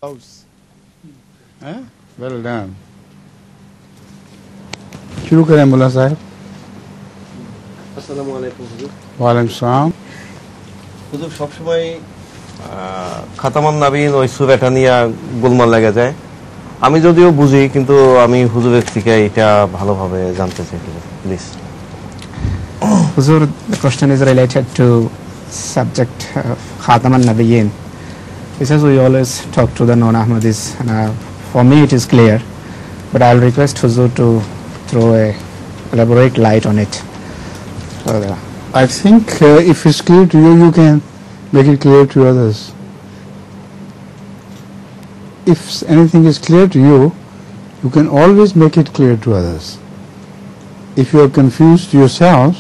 house. Well done. शुरू करें मुल्ला साहब. আসসালামু আলাইকুম হুজুর। ওয়ালাইকুম সালাম. হুজুর সবসময় খাতামান নাবিয়িন ওই সূরাটা নিয়ে গোলমাল লেগে যায়। আমি যদিও বুঝি কিন্তু আমি হুজুরের থেকে এটা ভালোভাবে জানতে চাই please. Huzur, the question is related to subject of Khataman Nabiyyin. He says we always talk to the non-Ahmadis. For me it is clear, but I'll request Huzur to throw a elaborate light on it. I think if it's clear to you, you can make it clear to others. If anything is clear to you, you can always make it clear to others. If you are confused yourself,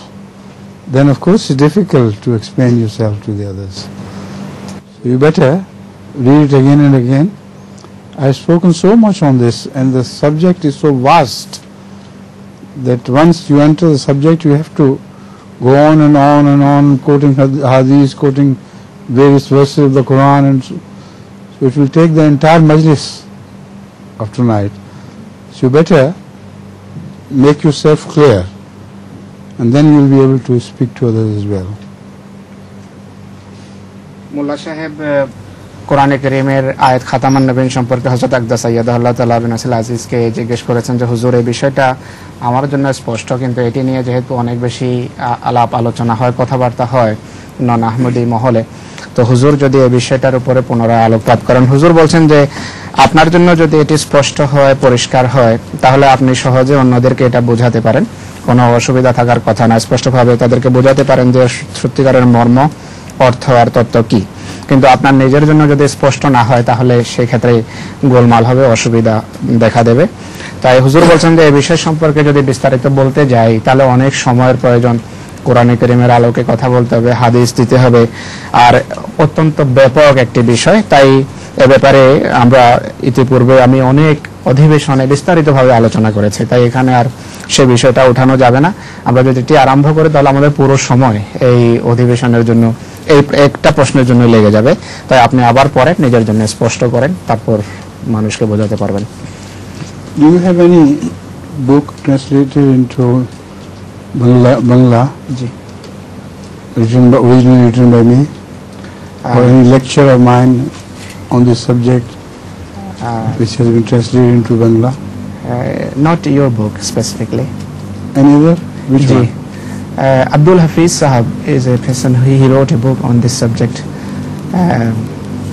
then of course it's difficult to explain yourself to the others. So you better read it again and again. I've spoken so much on this, and the subject is so vast that once you enter the subject, you have to go on and on and on, quoting hadith, quoting various verses of the Quran, and so it will take the entire majlis of tonight. So you better make yourself clear, and then you will be able to speak to others as well. Mullah Sahib, কোরআনে কারীমের আয়াত খাতামান নবীয়িন সম্পর্কে হযরত আকদাস সাইয়্যিদুল্লাহ তাআলা বিন নাসিল আজিজকে জিজ্ঞেস করেছেন যে হুজুর এই বিষয়টা আমার জন্য স্পষ্ট, কিন্তু এটি নিয়ে যেহেতু অনেক বেশি আলাপ আলোচনা হয়, কথাবার্তা হয় নন আহমদি মহলে, তো হুজুর যদি এই বিষয়টার উপরে পুনরায় আলোকপাত করেন। হুজুর বলছেন যে আপনার জন্য যদি এটি স্পষ্ট হয়, পরিষ্কার হয়, তাহলে আপনি সহজে অন্যদেরকে এটা বোঝাতে পারেন, কোনো অসুবিধা থাকার কথা না, স্পষ্টভাবে তাদেরকে বোঝাতে পারেন যে সত্যিকারের মর্ম, অর্থ আর তত্ত্ব কি। কিন্তু আপনার নিজের জন্য যদি স্পষ্ট না হয় তাহলে সেই ক্ষেত্রে গোলমাল হবে, অসুবিধা দেখা দেবে। তাই হুজুর বলছেন যে এই বিষয় সম্পর্কে যদি বিস্তারিত বলতে যাই তাহলে অনেক সময়ের প্রয়োজন, কোরআনে কারীমের আলোকে কথা বলতে হবে, হাদিস দিতে হবে, আর অত্যন্ত ব্যাপক একটি বিষয়। তাই এ ব্যাপারে আমরা ইতিপূর্বে আমি অনেক অধিবেশনে বিস্তারিতভাবে আলোচনা করেছি, তাই এখানে আর সে বিষয়টা উঠানো যাবে না। আমরা যদি এটি আরম্ভ করি তাহলে আমাদের পুরো সময় এই অধিবেশনের জন্য, এই একটা প্রশ্নের জন্য লেগে যাবে। তাই আপনি আবার পরে নিজের জন্য স্পষ্ট করেন, তারপর মানুষকে বোঝাতে পারবেন। Do you have any book translated into Bangla? G. Originally written by me, or any lecture of mine on this subject which has been translated into Bangla? Not your book specifically. Any other? Which Ji. one? Abdul Hafiz Sahab is a person who he wrote a book on this subject.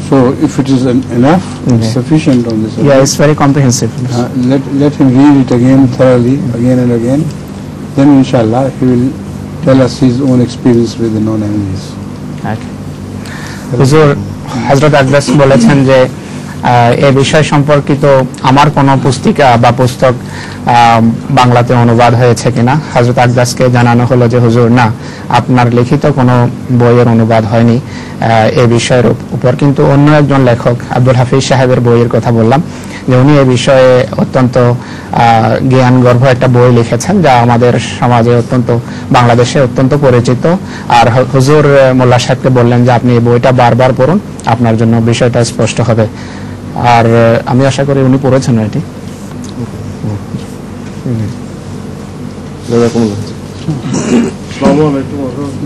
So if it is enough, it's sufficient on this subject. Yeah, it's very comprehensive. Let him read it again thoroughly, again and again. Then inshallah he will tell us his own experience with the non-Ahmadis. Okay. হুজুর হযরত আকদাস বলেছেন যে এই বিষয় সম্পর্কিত আমার কোনো পুস্তিকা বা পুস্তক বাংলাতে অনুবাদ হয়েছে কিনা। হযরত আকদাসকে জানানো হলো যে হুজুর না, আপনার লিখিত কোনো বইয়ের অনুবাদ হয়নি এই বিষয়ের উপর, কিন্তু অন্য একজন লেখক আব্দুল হাফিজ সাহেবের বইয়ের কথা বললাম, যে উনি এই বিষয়ে অত্যন্ত জ্ঞান গর্ভ একটা বই লিখেছেন, যা আমাদের সমাজে অত্যন্ত, বাংলাদেশে অত্যন্ত পরিচিত। আর হুজুর মোল্লা সাহেবকে বললেন যে আপনি এই বইটা বারবার পড়ুন, আপনার জন্য বিষয়টা স্পষ্ট হবে। আর আমি আশা করি উনি পড়েছেন এটি। ওয়ালাইকুম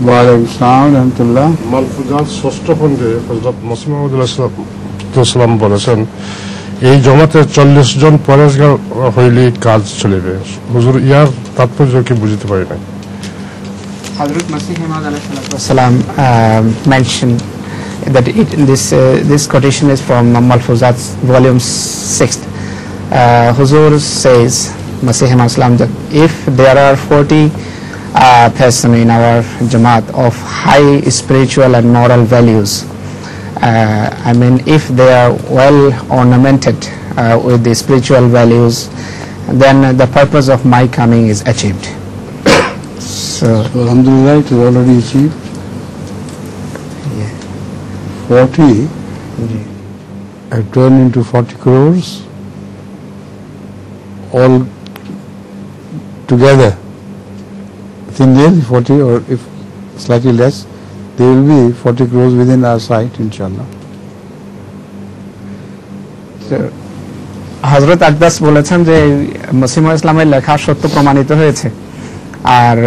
আসসালাম রাহমাতুল্লাহ। মালফুজাত ষষ্ঠ খণ্ডে হযরত মসিহ মাউদ আলাইহিসসালাম বলেছেন এই জমাতে 40 জন পরেশগার হইলে কাজ চলবে। হুজুর ইয়ার তাৎপর্য কি বুঝতে পারি না। হযরত মসিহ মাউদ আলাইহিসসালাম mentioned that this quotation is from Malfuzat volume 6. Huzur says, Masih Islam, that if there are 40 persons in our Jamaat of high spiritual and moral values, I mean if they are well ornamented with the spiritual values, then the purpose of my coming is achieved. So alhamdulillah, it is already achieved. 40 have turned into 40 crores all together. Within nearly 40, or if slightly less, there will be 40 crores within our sight, inshallah. হযরত আকদাস বলেছেন যে মসিহ ইসলামের লেখা সত্য প্রমাণিত হয়েছে। আর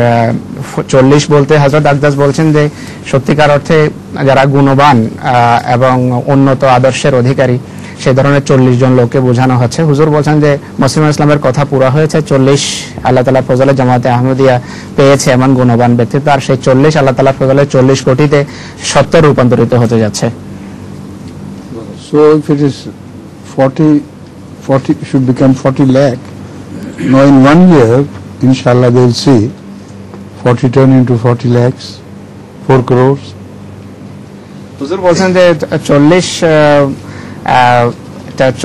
40 বলতে হযরত আকদাস বলছেন যে সত্যিকার অর্থে যারা গুণবান এবং উন্নত আদর্শের অধিকারী সেই ধরনের 40 জন লোককে বোঝানো হচ্ছে। হুজুর বলছেন যে মসিহ ইসলামের কথা পুরা হয়েছে, 40 আল্লাহ তাআলার ফজলে জামাতে আহমদিয়া পেয়েছে এমন গুণবান ব্যক্তিত্ব, আর সেই 40 আল্লাহ তাআলার ফজলে 40 কোটিতে সত্যে রূপান্তরিত হতে যাচ্ছে। So if it is 40 should become 40 lakh, now in 1 year inshallah they will see 40 turn into 40 lakhs, 4 crores. হুজুর বলছেন যে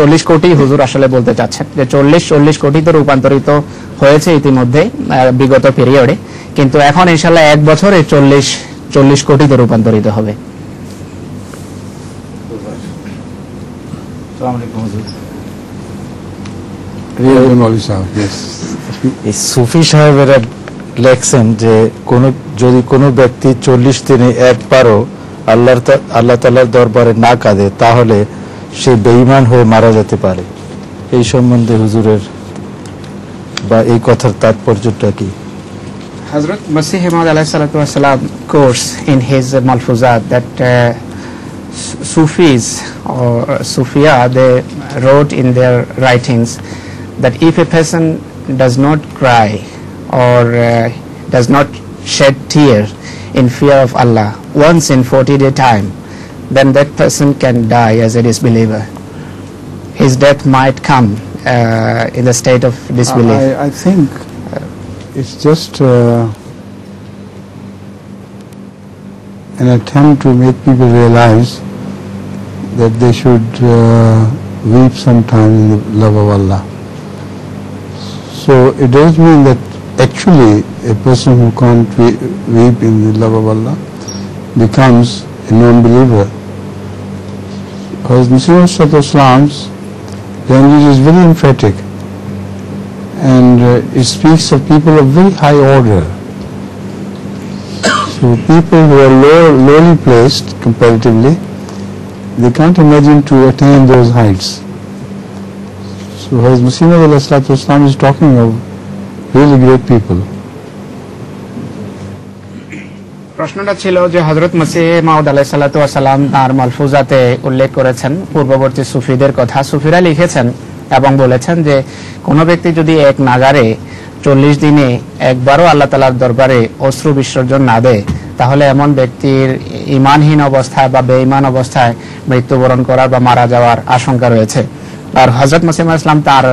40 কোটি হুজুর আসলে বলতে চাচ্ছেন যে 40 কোটিতে রূপান্তরিত হয়েছে ইতিমধ্যে বিগত পিরিয়ডে, কিন্তু এখন ইনশাআল্লাহ 1 বছরে 40 কোটিতে রূপান্তরিত হবে। এই সুফি সাহেবেরা লেখছেন যে যদি কোনো ব্যক্তি 40 দিনে একবারও আল্লাহ তাআলার দরবারে না কাঁদে তাহলে সে বেঈমান হয়ে মারা যেতে পারে। এই সম্বন্ধে হুজুরের বা এই কথার তাৎপর্যটা কি? Hazrat Masih Maud alayhi salatu wasalam quotes in his Malfuzat that Sufis or Sufia, they wrote in their writings that if a person does not cry or does not shed tears in fear of Allah once in 40-day time, then that person can die as a disbeliever. His death might come in the state of disbelief. I think it's just an attempt to make people realize that they should weep sometime in the love of Allah. So it does mean that actually a person who can't weep in the love of Allah becomes a non-believer. Because Messenger of Islam's language is very emphatic, and it speaks of people of very high order. So people who are lowly placed comparatively, they can't imagine to attain those heights. So Hazrat Masih Maud alayhi salatu wasalam is talking of really great people. প্রশ্নটা ছিল যে হযরত মসিহ মাউদ আলাইহিস সালাতু ওয়াস সালাম তার মালফুজাতে উল্লেখ করেছেন পূর্ববর্তী সুফিদের কথা। সুফিরা লিখেছেন এবং বলেছেন যে কোনো ব্যক্তি যদি এক নাগারে 40 দিনে একবারও আল্লাহ তাআলার দরবারে অশ্রু বিসর্জন না দেয় তাহলে এমন ব্যক্তির ঈমানহীন অবস্থায় বা বেঈমান অবস্থায় মৃত্যুবরণ করার বা মারা যাওয়ার আশঙ্কা রয়েছে। আর হযরত মসিহ মাউদ ইসলাম তার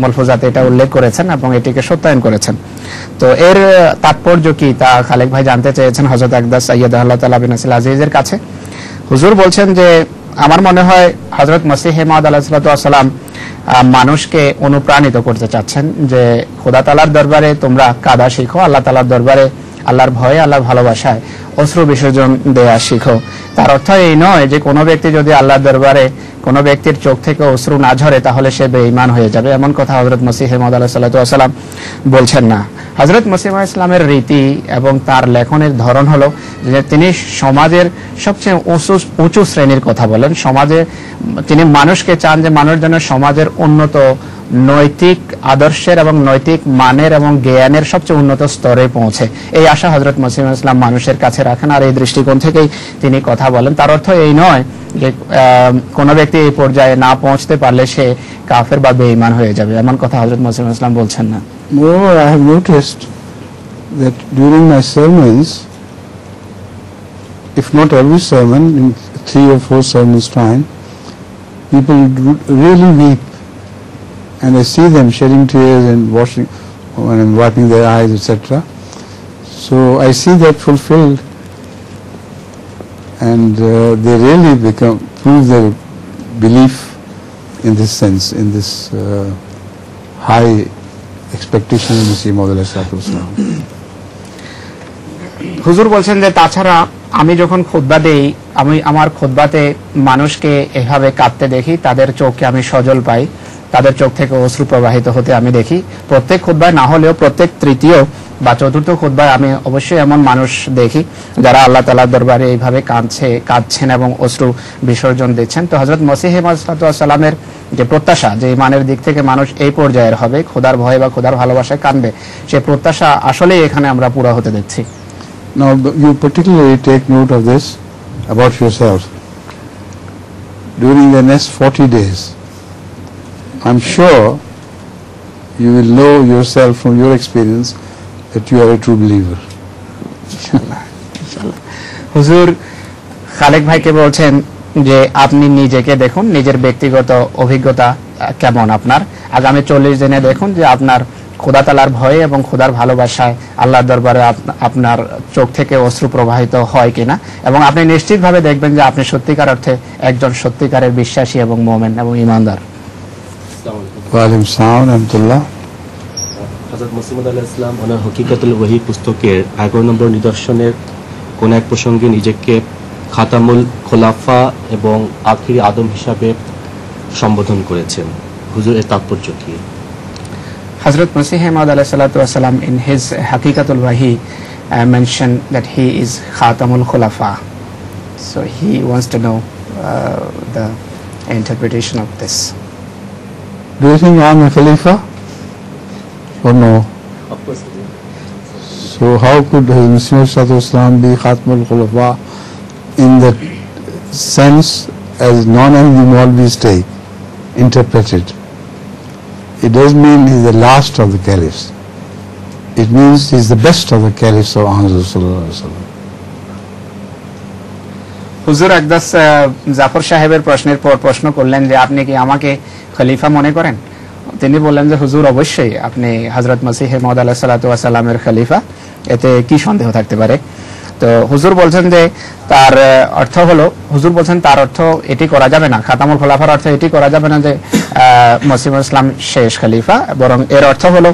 মালফুজাতে এটা উল্লেখ করেছেন এবং এটিকে সত্যায়ন করেছেন। তো এর তাৎপর্য কি তা খালেক ভাই জানতে চেয়েছেন হযরত আকদাস সাইয়্যিদ আল্লাহ তাআলা বিন নাসিল আজিজের কাছে। হুজুর বলছেন যে আমার মনে হয় হযরত মসিহ মাউদ আলাইহিস সালাতু ওয়াস সালাম মানুষকে অনুপ্রাণিত করতে চাচ্ছেন যে খোদা তাআলার দরবারে তোমরা কাঁদা শিখো, আল্লাহ তাআলার দরবারে আল্লাহর ভয়ে আল্লাহর ভালোবাসায় অশ্রু বিসর্জন দেয়া শিখো। তার অর্থ এই নয় যে কোনো ব্যক্তি যদি আল্লাহর দরবারে কোনো ব্যক্তির চোখ থেকে অশ্রু না ঝরে তাহলে সে বেঈমান হয়ে যাবে, এমন কথা হযরত মসিহ মাউদ আলাইহিস সালাতু ওয়াস সালাম বলছেন না। হযরত মসিহ মাউদ ইসলামের রীতি এবং তার লেখনের ধরন হলো যে তিনি সমাজের সবচেয়ে উঁচু শ্রেণীর কথা বলেন। সমাজে তিনি মানুষকে চান যে মানুষ যেন সমাজের উন্নত নৈতিক আদর্শের এবং নৈতিক মানের এবং জ্ঞানের সবচেয়ে উন্নত স্তরে পৌঁছে, এই আশা হযরত মসিহ মাউদ ইসলাম মানুষের কাছে রাখেন। আর এই দৃষ্টিকোণ থেকেই তিনি কথা বলেন। তার অর্থ এই নয় যে কোনো ব্যক্তি এই পর্যায়ে না পৌঁছতে পারলে সে কাফের বা বেঈমান হয়ে যাবে, এমন কথা হযরত মসিহ মাউদ ইসলাম বলছেন না। Moreover, I have noticed that during my sermons, if not every sermon, in 3 or 4 sermons time, people really weep, and I see them shedding tears and wiping their eyes, etc. So I see that fulfilled, and they really prove their belief in this sense, in this high expectation of Masih Maud alayhi salatu wasalam. হুজুর বলছেন যে তাছাড়া আমি যখন খুতবা দেই আমি আমার খুতবাতে মানুষকে এভাবে কাঁদতে দেখি, তাদের চোখে আমি সজল পাই, তাদের চোখ থেকে অশ্রু প্রবাহিত হতে আমি দেখি। প্রত্যেক খুতবায় না হলেও প্রত্যেক তৃতীয় বা চতুর্থ খুতবায় আমি অবশ্যই এমন মানুষ দেখি যারা আল্লাহ তাআলার দরবারে এইভাবে কাঁদছেন এবং অশ্রু বিসর্জন দিচ্ছেন। তো হযরত মসিহ মাউদ সাল্লাল্লাহু আলাইহি ওয়াসাল্লামের যে প্রত্যাশা, যে ইমানের দিক থেকে মানুষ এই পর্যায়ের হবে, খোদার ভয় বা খোদার ভালোবাসায় কাঁদবে, সে প্রত্যাশা আসলেই এখানে আমরা পুরো হতে দেখছি। Now you particularly take note of this about yourself. During the next 40 days, I'm sure you will know yourself from your experience that you are a true believer. হুজুর খালেক ভাইকে বলছেন যে আপনি নিজেকে দেখুন, নিজের ব্যক্তিগত অভিজ্ঞতা কেমন আপনার, আগামী 40 দিনে দেখুন যে আপনার খোদা তাআলার ভয়ে এবং খোদার ভালোবাসায় আল্লাহর দরবারে আপনার চোখ থেকে অশ্রু প্রবাহিত হয় কিনা, এবং আপনি নিশ্চিতভাবে দেখবেন যে আপনি সত্যিকার অর্থে একজন সত্যিকারের বিশ্বাসী এবং মুমিন এবং ঈমানদার। Wa alaikum salam wa rahmatullah. হযরত মসিহ মাউদ আলাইহিস সালাম ওনার হকিকতুল ওয়াহি পুস্তকের 11 নম্বর নিদর্শনের কোন এক প্রসঙ্গে নিজেকে খাতামুল খোলাফা এবং আখিরি আদম হিসাবে সম্বোধন করেছেন। হুজুর এর তাৎপর্য কি? Hazrat Masih Maud alayhi salatu wasalam in his Haqiqatul Wahi mentioned that he is Khatamul Khulafa. So he wants to know the interpretation of this. Do you think I'm a Khalifa or no? Of course. So how could Islam be Khatmul Khulafa in the sense as non-Ahmadi Maulvis take, interpreted? It doesn't mean he's the last of the caliphs. It means he's the best of the caliphs of Muhammad. হুজুর আকদাস জাফর সাহেবের প্রশ্নের পর প্রশ্ন করলেন যে আপনি কি আমাকে খলিফা মনে করেন? তিনি বললেন যে হুজুর অবশ্যই আপনি হযরত মসিহ মাউদ আলাইহিস সালাতু ওয়াস সালামের খলিফা, এতে কি সন্দেহ থাকতে পারে? তো হুজুর বলছেন যে তার অর্থ হলো, হুজুর বলছেন তার অর্থ এটি করা যাবে না, খাতামুল খোলাফার অর্থ এটি করা যাবে না যে মসিহ ইসলাম শেষ খলিফা, বরং এর অর্থ হলো,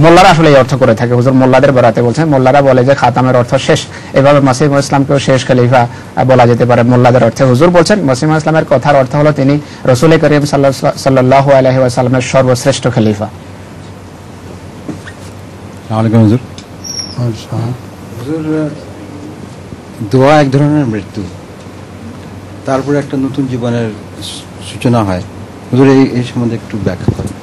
মোল্লারা আসলে এই অর্থ করে থাকে, হুজুর মোল্লাদের বরাতে বলছেন, মোল্লারা বলে যে খাতামের অর্থ শেষ, এভাবে মসিহ ইসলামকেও শেষ খলিফা বলা যেতে পারে মোল্লাদের অর্থে। হুজুর বলছেন মসিহ ইসলামের কথার অর্থ হলো তিনি রাসূল করিম সাল্লাল্লাহু আলাইহি ওয়াসাল্লামের সর্বশ্রেষ্ঠ খলিফা। আসসালামু আলাইকুম হুজুর। হুজুর, দোয়া এক ধরনের মৃত্যু, তারপরে একটা নতুন জীবনের সূচনা হয়। হুজুর এই সম্বন্ধে একটু ব্যাখ্যা করেন।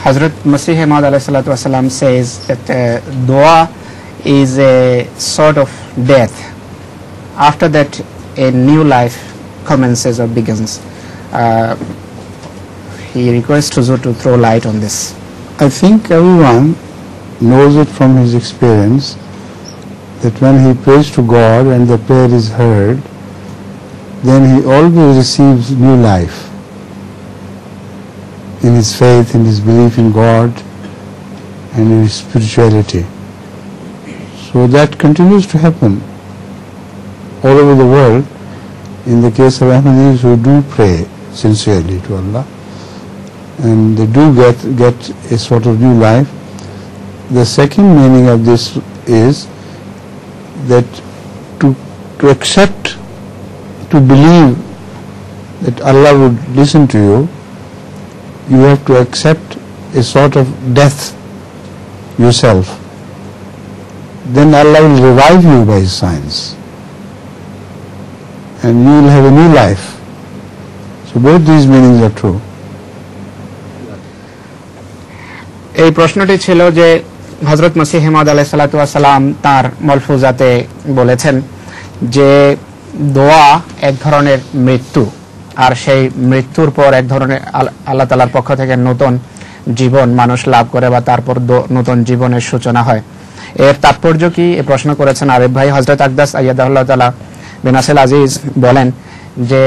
Hazrat Masih Maud alayhi salatu wasalam says that dua is a sort of death. After that, a new life commences or begins. He requests Huzur to throw light on this. I think everyone knows it from his experience that when he prays to God and the prayer is heard, then he always receives new life in his faith, in his belief in God and in his spirituality. So that continues to happen all over the world in the case of Ahmadis who do pray sincerely to Allah, and they do get a sort of new life. The second meaning of this is that to accept, to believe that Allah would listen to you, you have to accept a sort of death yourself. Then Allah will revive you by His signs, and you will have a new life. So both these meanings are true. এই প্রশ্নটি ছিল যে হযরত মসিহ মাউদ আলাইহিস সালাতু ওয়াস সালাম তার মলফুজাতে বলেছেন যে দোয়া এক ধরনের মৃত্যু, আর সেই মৃত্যুর পর এক ধরনের আল্লাহ তাআলার পক্ষ থেকে নতুন জীবন মানুষ লাভ করে বা তারপর নতুন জীবনের সূচনা হয়। এর তাৎপর্য কি এই প্রশ্ন করেছেন আরিফ ভাই। হযরত আকদাস আইয়াদাহুল্লাহ তাআলা বিনাসিল আজিজ বলেন যে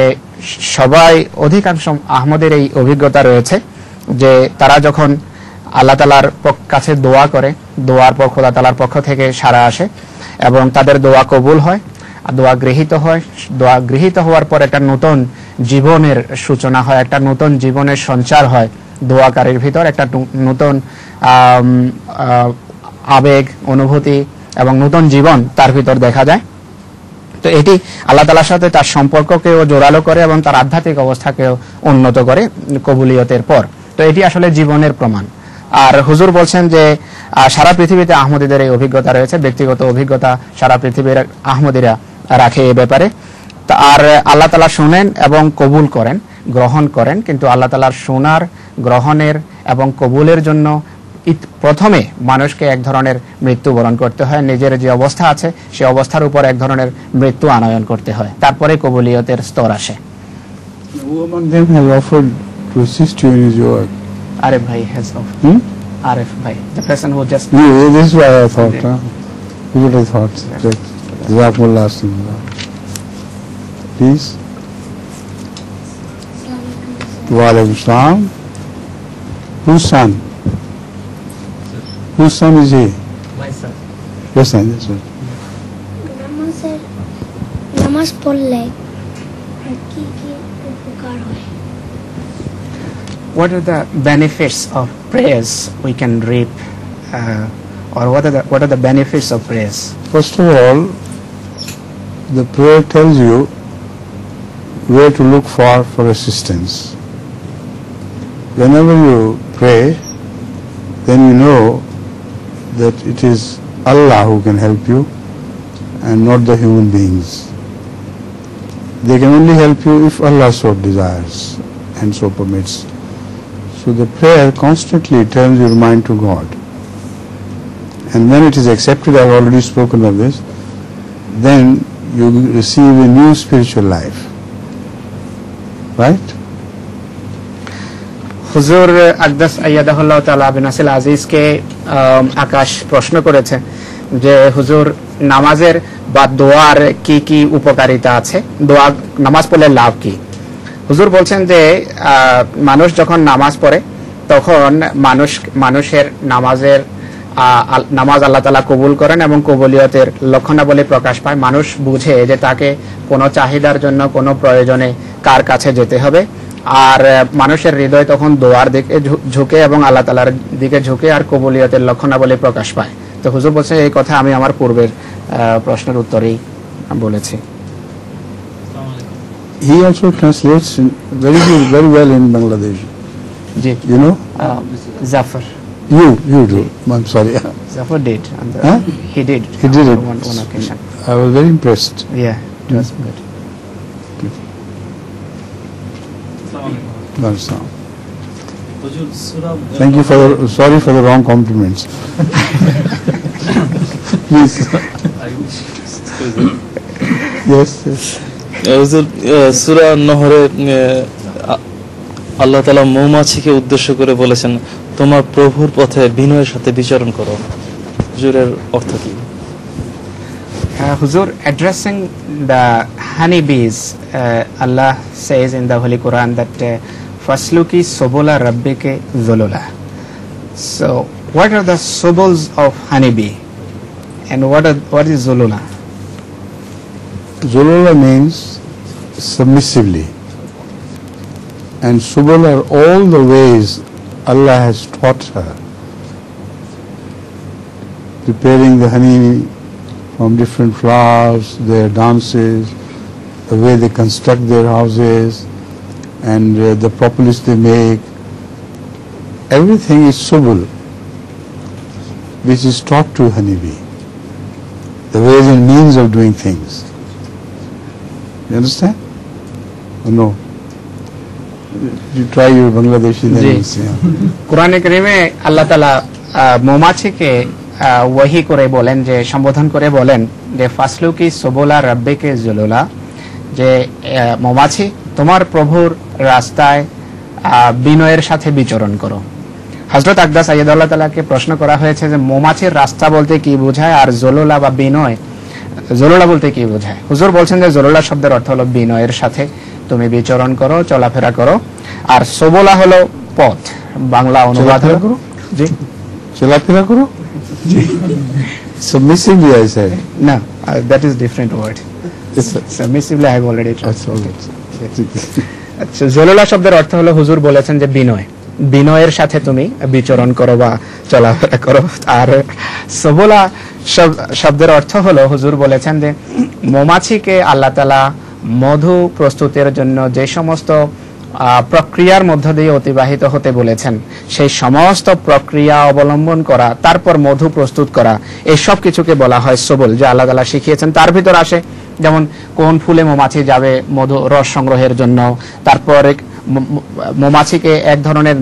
সবাই, অধিকাংশ আহমদের এই অভিজ্ঞতা রয়েছে যে তারা যখন আল্লাহ তাআলার কাছে দোয়া করে, দোয়ার পর খোদা তাআলার পক্ষ থেকে সাড়া আসে এবং তাদের দোয়া কবুল হয়, দোয়া গৃহীত হয়, দোয়া গৃহীত হওয়ার পর একটা নতুন জীবনের সূচনা হয়, একটা নতুন জীবনের সঞ্চার হয় দোয়াকারীর ভিতর, একটা নতুন আবেগ, অনুভূতি এবং নতুন জীবন তার ভিতর দেখা যায়। তো এটি আল্লাহ তাআলার সাথে তার সম্পর্ককেও জোরালো করে এবং তার আধ্যাত্মিক অবস্থাকেও উন্নত করে কবুলিয়তের পর। তো এটি আসলে জীবনের প্রমাণ। আর হুজুর বলছেন যে সারা পৃথিবীতে আহমদীদের এই অভিজ্ঞতা রয়েছে, ব্যক্তিগত অভিজ্ঞতা সারা পৃথিবীর আহমদীরা রাখে এ ব্যাপারে। আর আল্লাহ তাআলা শুনেন এবং কবুল করেন। গ্রহণ করেন, কিন্তু আল্লাহ তাআলার শোনার, গ্রহণের এবং কবুলের জন্য প্রথমে মানুষকে এক ধরনের মৃত্যুবরণ করতে হয়, নিজের যে অবস্থা আছে সেই অবস্থার উপর এক ধরনের মৃত্যু আনয়ন করতে হয়, তারপরে কবুলিয়তের স্তর আসে। Who among them has offered to assist you in his work? Arif ভাই has offered. Arif bhai, the person who just This is why I thought, who would have thought that Jazakumullah Aslamullah. Please. Wa alaikum salam. Whose son? Whose son is he? My son. Your son, that's right. নামাজ পড়লে কি কি উপকার হয়? what are the benefits of prayers we can reap, or what are the benefits of prayers? First of all, the prayer tells you where to look for assistance. Whenever you pray, then you know that it is Allah who can help you and not the human beings. They can only help you if Allah so desires and so permits. So the prayer constantly turns your mind to God. And when it is accepted, I have already spoken of this, then you receive a new spiritual life. Right? হুজুর আকদাস আইয়াদাহুল্লাহ তাআলা বিনাসিল আজিজকে আকাশ প্রশ্ন করেছে যে হুজুর নামাজের বা দোয়ার কি কি উপকারিতা আছে, দোয়া নামাজ পড়লে লাভ কি? হুজুর বলছেন যে মানুষ যখন নামাজ পড়ে তখন মানুষের নামাজ আল্লাহ তাআলা কবুল করেন এবং কবুলিয়তের লক্ষণাবলী প্রকাশ পায়। মানুষ বুঝে যে তাকে কোনো চাহিদার জন্য কোনো প্রয়োজনে কার কাছে যেতে হবে, আর মানুষের হৃদয় তখন দোয়ার দিকে ঝুঁকে এবং আল্লাহ তাআলার দিকে ঝুঁকে আর কবুলিয়তের লক্ষণাবলী প্রকাশ পায়। তো হুজুর বলছেন এই কথা আমি আমার পূর্বের প্রশ্নের উত্তরেই বলেছি। He also translates very well in Bangladesh. G, You know? Zafar. You do. I'm sorry. Zafar did. He did. He did it. One occasion. I was very impressed. Yeah, it was good. Thank you sorry for the wrong compliments. Please. Yes. হুজুর সূরা নহরে আল্লাহ তাআলা মৌমাছিকে উদ্দেশ্য করে বলেছেন তোমার প্রভুর পথে বিনয়ের সাথে বিচরণ করো। হুজুরের অর্থ কি? Huzur, addressing the honeybees, Allah says in the Holy Quran that fasluki subula rabbike zulula. So what are the subuls of honeybee and what is zulula? Zulula means submissively, and subul are all the ways Allah has taught her, preparing the honey from different flowers, their dances, the way they construct their houses, and the propolis they make. Everything is subul, which is taught to honeybee, the ways and means of doing things. You understand? Or no? You try your Bangladeshi then you'll see. কোরআনে কারীমে আল্লাহ তাআলা মৌমাছিকে ওয়াহি করে বলেন, যে সম্বোধন করে বলেন যে ফাসলুকি সুবুলা রাব্বিকে যুলুলা, যে মৌমাছি তোমার প্রভুর রাস্তায় বিনয়ের সাথে বিচরণ করো। হযরত আকদাস আইয়াদুল্লাহ তাআলাকে প্রশ্ন করা হয়েছে যে মৌমাছির রাস্তা বলতে কি বোঝায় আর যুলুলা বা বিনয় জলুলা বলতে কি বোঝায়? হুজুর বলছেন যে জলুলা শব্দের অর্থ হলো বিনয়ের সাথে তুমি বিচরণ করো, চলাফেরা করো, আর সবলা হলো পথ, বাংলা অনুবাদ হলো জি চলাফেরা করো। Submissively I said. No, that is different word. Submissively I have already translated. আচ্ছা, জলুলা শব্দের অর্থ হলো হুজুর বলেছেন যে বিনয়, বিনয়ের সাথে তুমি বিচরণ করো বা চলাফেরা করো। আর সবলা শব্দের অর্থ হলো হুজুর বলেছেন যে মৌমাছিকে আল্লাহ তাআলা মধু প্রস্তুতের জন্য যে সমস্ত প্রক্রিয়ার মধ্য দিয়ে অতিবাহিত হতে বলেছেন সেই সমস্ত প্রক্রিয়া অবলম্বন করা, তারপর মধু প্রস্তুত করা, এই সব কিছুকে বলা হয় সবল, যা আল্লাহ তাআলা শিখিয়েছেন। তার ভিতর আসে যেমন কোন ফুলে মৌমাছি যাবে মধু রস সংগ্রহের জন্য, তারপরে মৌমাছিকে এক ধরনের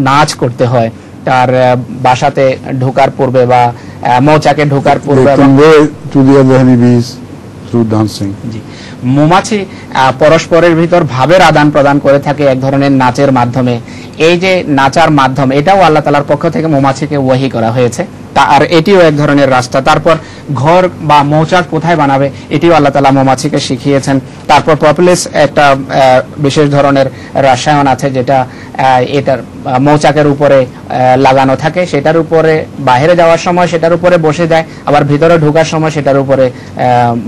নাচ করতে হয় তার বাসাতে ঢোকার পূর্বে বা মৌচাকে ঢোকার পূর্বে। মৌমাছি পরস্পরের ভিতর ভাবের আদান প্রদান করে থাকে এক ধরনের নাচের মাধ্যমে। এই যে নাচার মাধ্যম, এটাও আল্লাহ তাআলার পক্ষ থেকে মৌমাছিকে ওয়াহি করা হয়েছে, আর এটিও এক ধরনের রাস্তা। তারপর ঘর বা মৌচাক কোথায় বানাবে এটিও আল্লাহ তাআলা মৌমাছিকে শিখিয়েছেন। তারপর প্রপোলিস একটা বিশেষ ধরনের রসায়ন আছে যেটা এটার মৌচাকের উপরে লাগানো থাকে, সেটার উপরে বাইরে যাওয়ার সময় সেটার উপরে বসে যায়, আবার ভিতরে ঢোকার সময় সেটার উপরে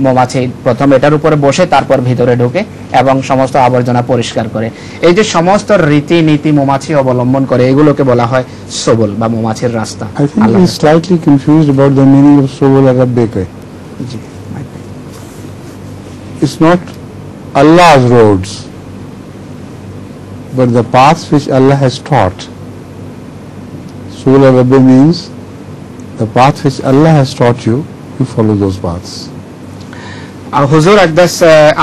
মৌমাছি প্রথম এটার উপরে বসে তারপর ভিতরে ঢোকে এবং সমস্ত আবর্জনা পরিষ্কার করে। এই যে সমস্ত রীতি নীতি মৌমাছি অবলম্বন করে এগুলোকে বলা হয় সবল বা মৌমাছির রাস্তা। I think he is slightly confused about the meaning of Subul Arabica. It's not Allah's roads, but the paths which Allah has taught. Subul Arabica means the path which Allah has taught you, you follow those paths. হুজুর আকদাস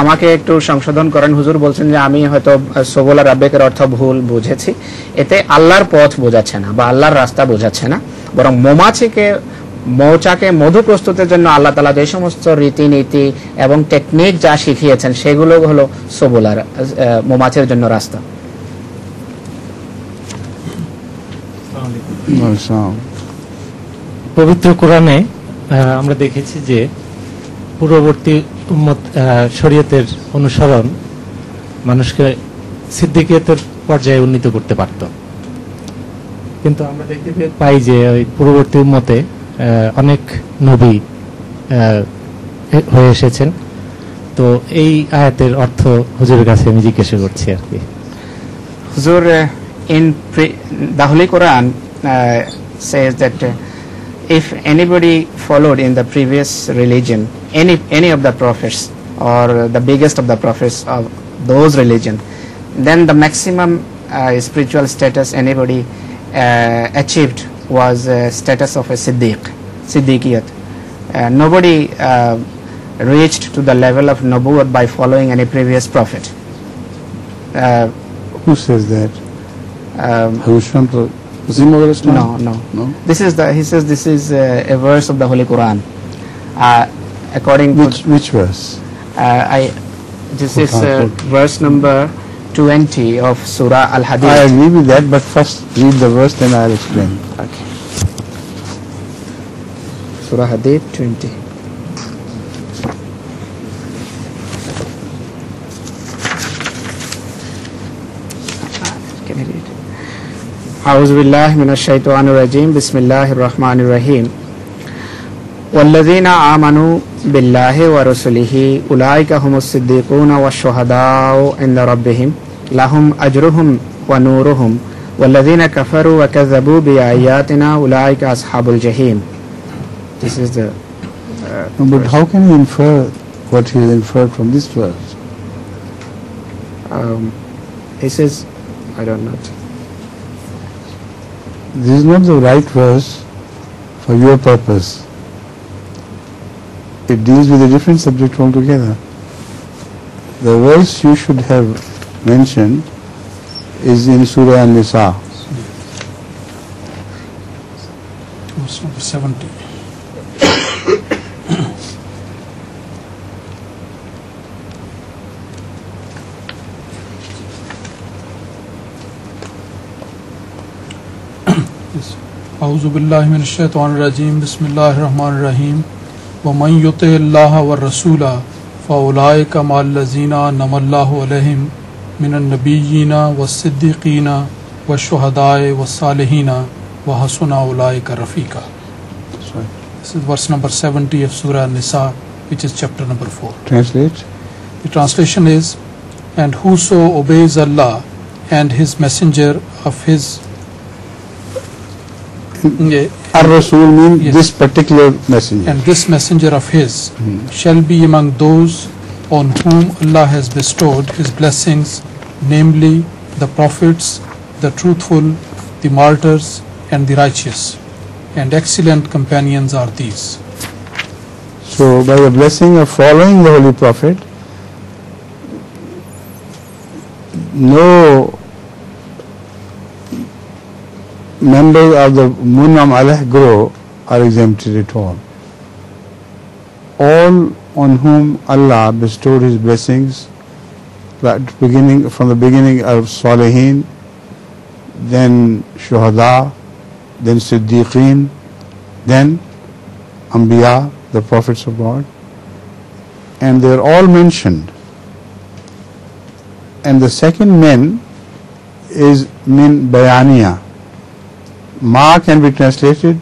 আমাকে একটু সংশোধন করেন। হুজুর বলছেন যে আমি হয়তো সবুল রাব্বিকের অর্থ ভুল বুঝেছি, এতে আল্লাহর পথ বোঝাচ্ছে না বা আল্লাহর রাস্তা বোঝাচ্ছে না, বরং মৌচাকে মধু প্রস্তুতের জন্য আল্লাহ তাআলা যে সমস্ত রীতিনীতি এবং টেকনিক যা শিখিয়েছেন সেগুলো হলো সবুল মৌমাছির জন্য রাস্তা। পবিত্র কোরআনে আমরা দেখেছি যে পূর্ববর্তী উম্মত শরীয়তের অনুসরণ মানুষকে সিদ্দিকিয়তের পর্যায়ে উন্নীত করতে পারত, কিন্তু আমরা দেখতে পাই যে ওই পূর্ববর্তী উম্মতে অনেক নবী হয়ে এসেছেন। তো এই আয়াতের অর্থ হুজুরের কাছে আমি জিজ্ঞাসা করছি আর কি। হুজুর, in the Holy Quran says that if anybody followed in the previous religion any of the prophets or the biggest of the prophets of those religion, then the maximum spiritual status anybody achieved was status of a siddiqiyat. Nobody reached to the level of nubuwwat by following any previous prophet. Who says that? No. He says this is a verse of the Holy Quran. According which verse? This is verse number 20 of Surah Al-Hadid. I agree with that, but first read the verse, then I'll explain. Okay. Surah Hadid 20. Can I read? أعوذ بالله من الشيطان الرجيم بسم الله الرحمن الرحيم والذين آمنوا بالله ورسله أولئك هم الصديقون والشهداء عند ربهم لهم أجرهم ونورهم والذين كفروا وكذبوا بآياتنا أولئك أصحاب الجحيم. This is the but how can you infer what he has inferred from this verse? He says, I don't know. This is not the right verse for your purpose. It deals with a different subject altogether. The verse you should have mentioned is in Surah An-Nisa. Verse number 70. أعوذ بالله من الشيطان الرجيم بسم الله الرحمن الرحيم ومن يطع الله والرسول فأولئك مع الذين أنعم الله عليهم من النبيين والصديقين والشهداء والصالحين وحسن أولئك رفيقا. This is verse number 70 of Surah An-Nisa, which is chapter number 4. Translate. The translation is, and whoso obeys Allah and his messenger of his Ar-Rasul means yes, this particular messenger. and this messenger of his shall be among those on whom Allah has bestowed his blessings, namely the prophets, the truthful, the martyrs and the righteous, and excellent companions are these. So by the blessing of following the Holy Prophet, no members of the Munam Alayh Guru are exempted at all. All on whom Allah bestowed His blessings from the beginning of Salihin, then Shuhada, then Siddiqeen, then Anbiya, the prophets of God, and they are all mentioned. And the second min is min bayaniya. Ma can be translated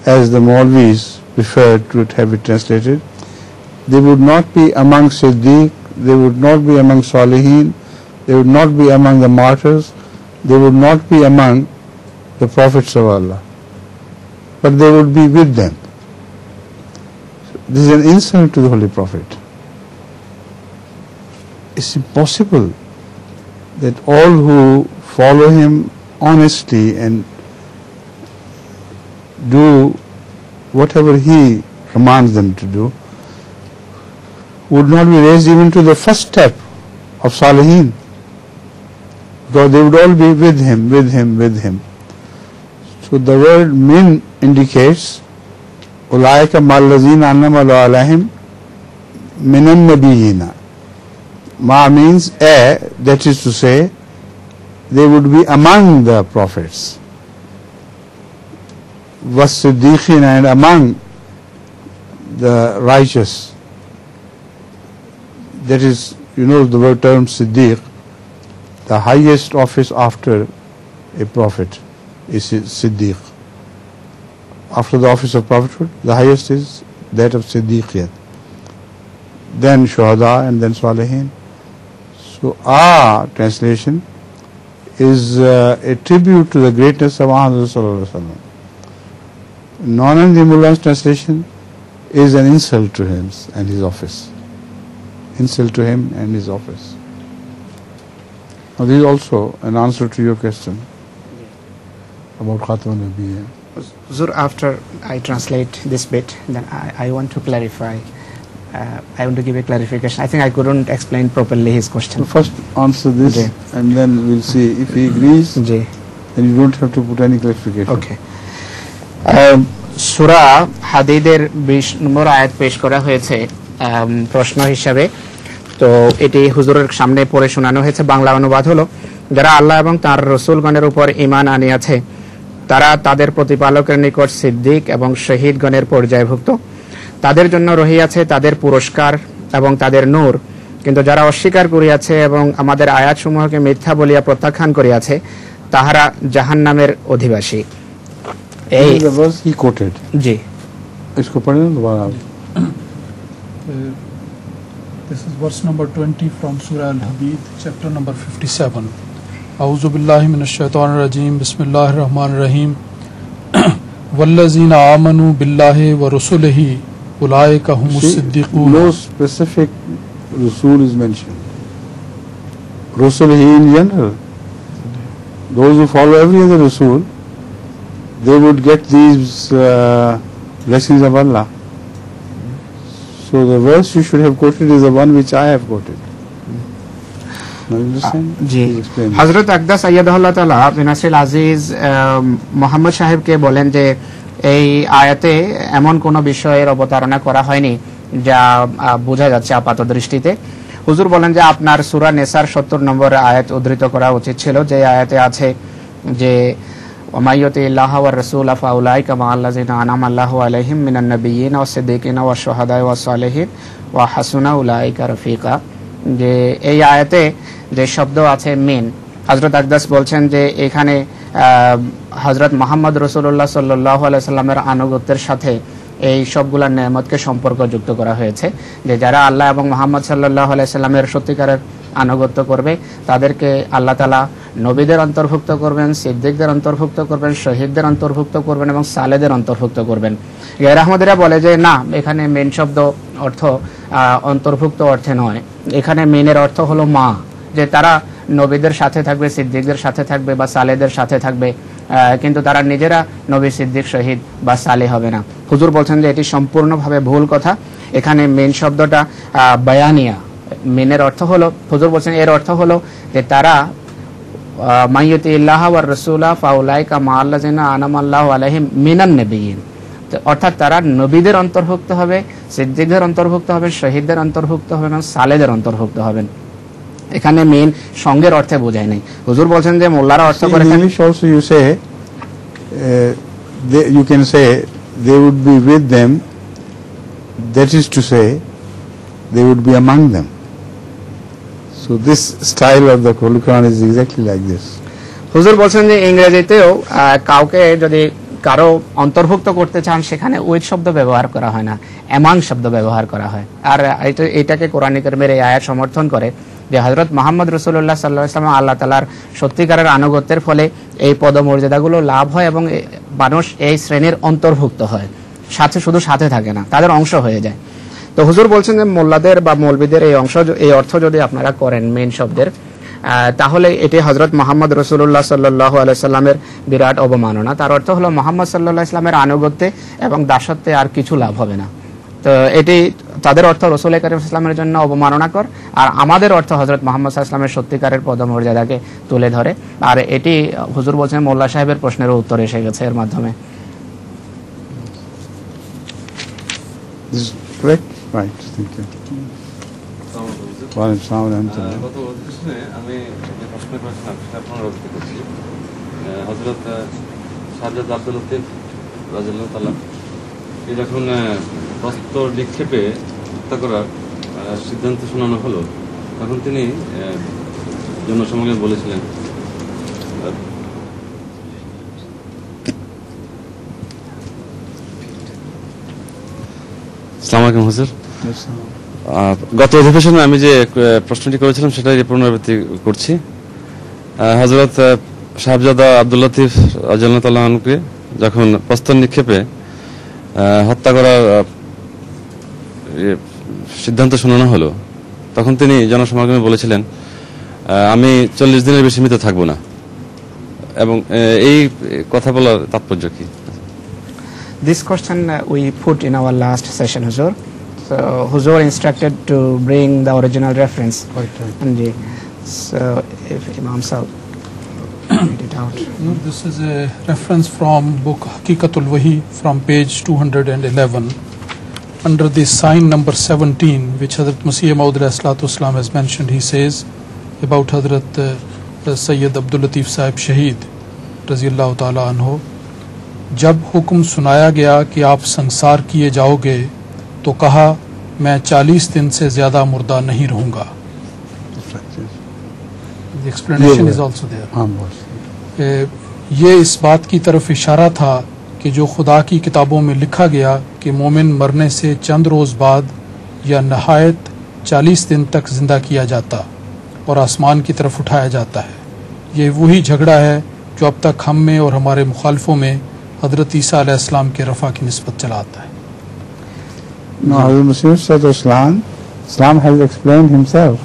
as the Maulvis prefer to have it translated. They would not be among Siddiq, they would not be among Salihin, they would not be among the martyrs, they would not be among the prophets of Allah, but they would be with them. This is an insult to the Holy Prophet. It's impossible that all who follow him honestly and do whatever he commands them to do would not be raised even to the first step of Salihin, because they would all be with him, with him, with him. So the word min indicates ulaika mallazina annama alaihim minan nabiyina. Ma means a, that is to say, they would be among the prophets, was siddiqin, and among the righteous. That is, you know the word term siddiq, the highest office after a prophet is siddiq. After the office of prophethood, the highest is that of siddiqiyat, then shuhada, and then salihin. So our translation is a tribute to the greatness of Muhammad sallallahu alaihi wasallam. Nanandi Mullah's translation is an insult to him and his office. Insult to him and his office. Now this is also an answer to your question about Khatam al-Nabiyyin. Zur, after I translate this bit, then I want to clarify. I want to give a clarification. I think I couldn't explain properly his question. So first answer this, Jay. and then we'll see if he agrees. Jay. Then you don't have to put any clarification. Okay. সূরা হাদীদের 20 নম্বর আয়াত পেশ করা হয়েছে প্রশ্ন হিসাবে। তো এটি হুজুরের সামনে পড়ে শোনানো হয়েছে। বাংলা অনুবাদ হলো, যারা আল্লাহ এবং তার রাসূলগণের উপর ঈমান আনিয়াছে তারা তাদের প্রতিপালকের নিকট সিদ্দিক এবং শহীদগণের পর্যায়ভুক্ত। তাদের জন্য রহিয়াছে তাদের পুরস্কার এবং তাদের নূর। কিন্তু যারা অস্বীকার করিয়াছে এবং আমাদের আয়াতসমূহকে মিথ্যা বলিয়া প্রত্যাখ্যান করিয়াছে তাহারা জাহান্নামের অধিবাসী। এই the verse he quoted. জি, इसको पढ़ें ना दोबारा आप। This is verse number 20 from Surah Al-Hadid, chapter number 57. A'udhu billahi minash shaitanir rajim. Bismillahir rahmanir rahim. Wallazina amanu billahi wa rusulihi ulaika humus siddiqun. No specific Rasul is mentioned. Rusulihi in general. Those who follow every other Rasul, they would get these blessings of Allah. So the verse you should have quoted is the one which I have quoted. Now you understand? G, Please explain. হযরত আকদাস আইয়াদাহুল্লাহ তাআলা বিনাসিল আজিজ মোহাম্মদ সাহেবকে বলেন যে এই আয়াতে এমন কোন বিষয়ের অবতারণা করা হয়নি যা বোঝা যাচ্ছে আপাত দৃষ্টিতে। হুজুর বলেন যে আপনার সূরা নিসার 70 নম্বর আয়াত উদ্ধৃত করা উচিত ছিল, যে আয়াতে আছে যে ওমাইয়ুতিল্লাহ ওয়ার রাসূল ফাউলাইকা মাআল্লাযিনা আনআমা আল্লাহু আলাইহিম মিনান নাবিয়্যিন ওয়াস সিদ্দিকিনা ওয়াশ শুহাদা ওয়াস সালিহিন ওয়া হাসুনা উলাইকা রফিকা। যে এই আয়াতে যে শব্দ আছে মিন, হযরত আকদাস বলছেন যে এখানে হযরত মুহাম্মদ রাসূলুল্লাহ সাল্লাল্লাহু আলাইহি সাল্লামের আনুগত্যের সাথে এই সবগুলা নেয়ামতকে সম্পর্কযুক্ত করা হয়েছে, যে যারা আল্লাহ এবং মুহাম্মদ সাল্লাল্লাহু আলাইহি সাল্লামের সত্যিকারের আনুগত্য করবে তাদেরকে আল্লাহ তাআলা নবীদের অন্তর্ভুক্ত করবেন, সিদ্দিকদের অন্তর্ভুক্ত করবেন, শহীদদের অন্তর্ভুক্ত করবেন এবং সালেদের অন্তর্ভুক্ত করবেন। গায়র আহমদীরা বলে যে না, এখানে মেন শব্দ অর্থ অন্তর্ভুক্ত অর্থে নয়, এখানে মেনের অর্থ হলো মা, যে তারা নবীদের সাথে থাকবে, সিদ্দিকদের সাথে থাকবে বা সালেদের সাথে থাকবে, কিন্তু তারা নিজেরা নবী, সিদ্দিক, শহীদ বা সালে হবে না। হুজুর বলছেন যে এটি সম্পূর্ণভাবে ভুল কথা। এখানে মেন শব্দটা বায়ানিয়া, মেনের অর্থ হলো, হুজুর বলছেন এর অর্থ হলো যে তারা মাইয়ুতি ইল্লাহ ওয়ার রাসূলা ফাউলাইকা মাআল্লাযিনা আনামাল্লাহু আলাইহিম মিনান নাবিয়িন, অর্থাৎ তারা নবীদের অন্তর্ভুক্ত হবে, সিদ্দিকদের অন্তর্ভুক্ত হবে, শহীদদের অন্তর্ভুক্ত হবে এবং সালেদের অন্তর্ভুক্ত হবেন। এখানে মেন সঙ্গের অর্থে বোঝায় নাই। হুজুর বলছেন যে মোল্লারা অর্থ করে English also you say you can say they would be with them, that is to say they would be among them. So this style of the Holy Quran is exactly like this. হুজুর বলছেন যে ইংরেজিতেও কাউকে যদি কারো অন্তর্ভুক্ত করতে চান সেখানে উইথ শব্দ ব্যবহার করা হয় না, এমাং শব্দ ব্যবহার করা হয়। আর এটাকে কোরআন কারীমের এই আয়াত সমর্থন করে যে হযরত মুহাম্মদ রাসূলুল্লাহ সাল্লাল্লাহু আলাইহি ওয়াসাল্লাম আল্লাহ তাআলার সত্যিকারের আনুগত্যের ফলে এই পদমর্যাদাগুলো লাভ হয় এবং মানুষ এই শ্রেণীর অন্তর্ভুক্ত হয়, সাথে শুধু সাথে থাকে না, তাদের অংশ হয়ে যায়। তো হুজুর বলছেন যে মোল্লাদের বা মৌলবীদের এই অর্থ যদি আপনারা করেন মেন শব্দের, তাহলে এটি হযরত মুহাম্মদ রাসূলুল্লাহ সাল্লাল্লাহু আলাইহি সাল্লামের বিরাট অবমাননা। তার অর্থ হলো মুহাম্মদ সাল্লাল্লাহু আলাইহি সাল্লামের আনুগত্যে এবং দাসত্বে আর কিছু লাভ হবে না। তো এটি তাদের অর্থ রাসূল কারীম ইসলামের জন্য অবমাননাকর, আর আমাদের অর্থ হযরত মুহাম্মদ সাল্লাল্লাহু আলাইহি সাল্লামের সত্যিকারের পদমর্যাদাকে তুলে ধরে। আর এটি হুজুর বলছেন মোল্লা সাহেবের প্রশ্নের উত্তর এসে গেছে এর মাধ্যমে। This is correct? Right, thank you. ওয়ালাইকুম আসসালাম। গত অধিবেশনে আমি যে প্রশ্ন করেছিলাম সেটা পুনরাবৃত্তি করছি। হযরত শাহজাদ আব্দুল লতিফ রাদিয়াল্লাহু তাআলা যখন প্রস্তর নিক্ষেপে হত্যা করার সিদ্ধান্ত শোনানো হলো, তখন তিনি জনসমাগমে বলেছিলেন, আসসালামু আলাইকুম হুজুর। গত অধিবেশনে আমি যে প্রশ্নটি করেছিলাম সেটাই পুনরাবৃত্তি করছি। হযরত শাহজাদা আব্দুল লতিফ রাদিয়াল্লাহু তাআলা আনহুকে যখন প্রস্তর নিক্ষেপে হত্যা করার সিদ্ধান্ত শোনানো হলো, তখন তিনি জনসমাগমে বলেছিলেন, আমি 40 দিনের বেশি মৃত থাকবো না। এবং এই কথা বলার তাৎপর্য কি? This question we put in our last session, Huzur. So Huzur instructed to bring the original reference. And so if Imam Sahib read it out. This is a reference from book Haqiqatul Wahi from page 211 under the sign number 17, which Hazrat Masih Maud Islam has mentioned. He says about Hazrat Sayyid Abdul Latif Sahib Shaheed Raziyallahu Ta'ala Anhu, जब हुक्म सुनाया गया कि आप संसार किए जाओगे तो कहा मैं 40 दिन से ज्यादा मुर्दा नहीं रहूंगा। The explanation is also there. ये इस बात की तरफ इशारा था कि जो खुदा की किताबों में लिखा गया कि मोमिन मरने से चंद रोज बाद या नहायत 40 दिन तक जिंदा किया जाता और आसमान की तरफ उठाया जाता है, ये वही झगड़ा है जो अब तक हम में और हमारे मुखालफों में हजरत ईसा अलैहिस्सलाम के रफ़ा की निस्बत चलाता है। No, Hazrat Masih Islam has explained himself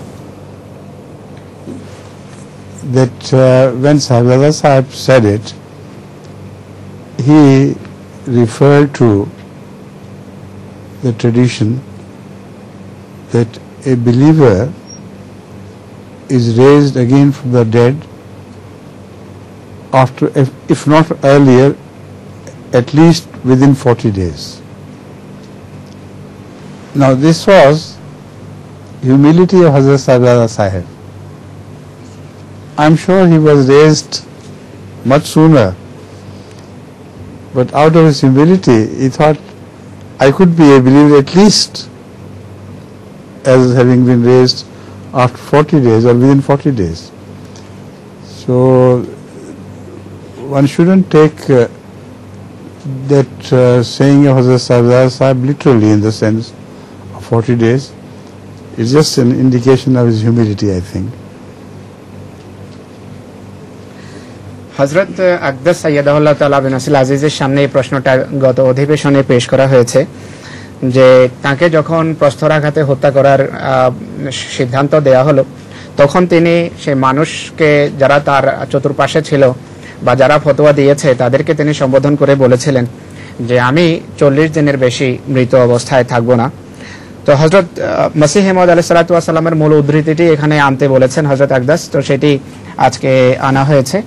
that when Sahibzada Sahib said it, he referred to the tradition that a believer is raised again from the dead after, if not earlier, at least within 40 days. Now this was humility of Hazrat Sahibzada Sahib. I'm sure he was raised much sooner, but out of his humility he thought, I could be a believer at least as having been raised after 40 days or within 40 days. So one shouldn't take that saying of Hazrat Sahibzada Sahib literally in the sense of 40 days. It's just an indication of his humility, I think. হযরত আকদাস সাইয়্যিদাহুল্লাহ তাআলা বিন নাসিল আজিজের সামনে এই প্রশ্নটা গত অধিবেশনে পেশ করা হয়েছে যে তাকে যখন প্রস্তরাঘাতে হত্যা করার সিদ্ধান্ত দেয়া হলো, তখন তিনি সেই মানুষকে যারা তার চতুর্পাশে ছিল বা যারা ফতোয়া দিয়েছে তাদেরকে তিনি সম্বোধন করে বলেছিলেন যে আমি 40 দিনের বেশি মৃত অবস্থায় থাকবো না। তো হযরত মসিহ মাউদ আলাইহিস সালাতু ওয়াস সালামের মূল উদ্ধৃতিটি এখানে আনতে বলেছেন হযরত আকদাস, তো সেটি আজকে আনা হয়েছে।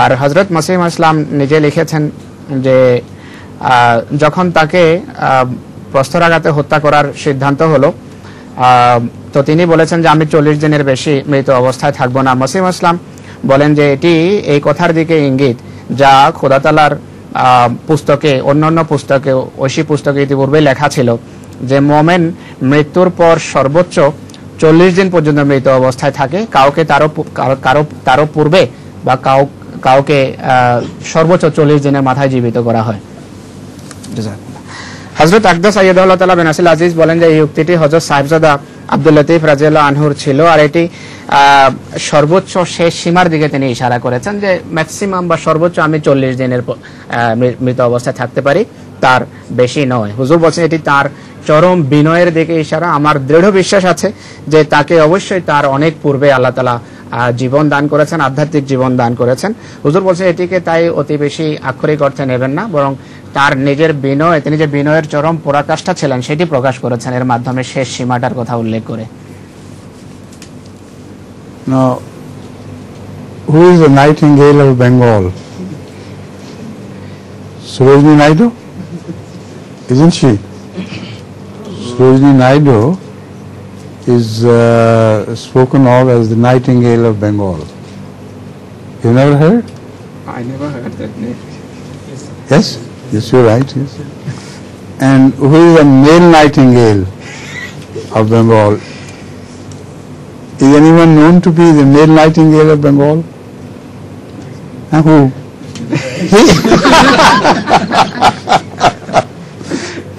আর হযরত মসিহ ইসলাম নিজে লিখেছেন যে যখন তাকে প্রস্তরাঘাতে হত্যা করার সিদ্ধান্ত হলো, তো তিনি বলেছেন যে আমি 40 দিনের বেশি মৃত অবস্থায় থাকবো না। মসিহ ইসলাম বলেন যে এটি এই কথার দিকে ইঙ্গিত যা খোদা তাআলার পুস্তকে, অন্যান্য পুস্তকে, ঐশী পুস্তকে ইতিপূর্বে লেখা ছিল যে মোমেন মৃত্যুর পর সর্বোচ্চ 40 দিন পর্যন্ত মৃত অবস্থায় থাকে, কাউকে তারও পূর্বে বা কাউকে সর্বোচ্চ 40 দিনের মাথায় জীবিত করা হয়। হযরত আকদাস আইয়াদাহুল্লাহ তাআলা বিন নাসিল আজিজ বলেন যে এই উক্তিটি হযরত সাহেবজাদা আব্দুল লতিফ রাদিয়াল্লাহু আনহুর ছিল, আর এটি সর্বোচ্চ শেষ সীমার দিকে তিনি ইশারা করেছেন যে ম্যাক্সিমাম বা সর্বোচ্চ আমি 40 দিনের মৃত অবস্থায় থাকতে পারি, তার বেশি নয়। হুজুর বলছেন এটি তার চরম বিনয়ের দিকে ইশারা। আমার দৃঢ় বিশ্বাস আছে যে তাকে অবশ্যই তার অনেক পূর্বে আল্লাহ তাআলা জীবন দান করেছেন, আধ্যাত্মিক জীবন দান করেছেন। হুজুর বলছেন এটিকে তাই অতি বেশি আক্ষরিক অর্থে নেবেন না, বরং তার নিজের বিনয়, তিনি যে বিনয়ের চরম পরাকাষ্ঠা ছিলেন সেটি প্রকাশ করেছেন এর মাধ্যমে শেষ সীমাটার কথা উল্লেখ করে। Now, who is the nightingale of Bengal? Sarojini Naidu? Isn't she? Sarojini Naidu is spoken of as the nightingale of Bengal. You never heard? I never heard that name. Yes? Yes, you're right. Yes. And who is the male nightingale of Bengal? Is anyone known to be the male nightingale of Bengal? Who?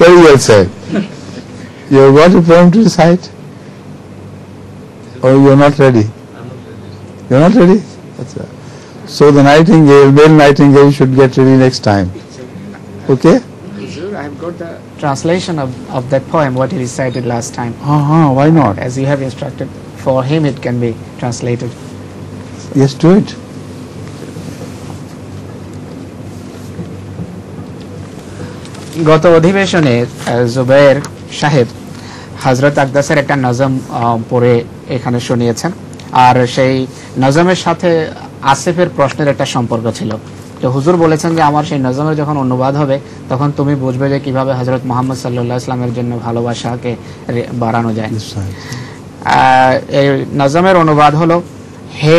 Very well said. You have got a poem to recite? Or you are not ready? You are not ready? That's right. So the nightingale, male nightingale, should get ready next time. Okay? I have got the translation of that poem, what he recited last time. Why not? As you have instructed, for him it can be translated. Yes, do it. গত অধিবেশনে জুবায়ের সাহেব হযরত আকদাসের একটা নজম পড়ে এখানে শুনিয়েছেন, আর সেই নজমের সাথে আসিফের প্রশ্নের একটা সম্পর্ক ছিল। তো হুজুর বলেছেন যে আমার সেই নজমের যখন অনুবাদ হবে তখন তুমি বুঝবে যে কিভাবে হযরত মুহাম্মদ সাল্লাল্লাহু আলাইহি ওয়াসাল্লামের জন্য ভালোবাসাকে বাড়ানো যায়। এই নজমের অনুবাদ হলো, হে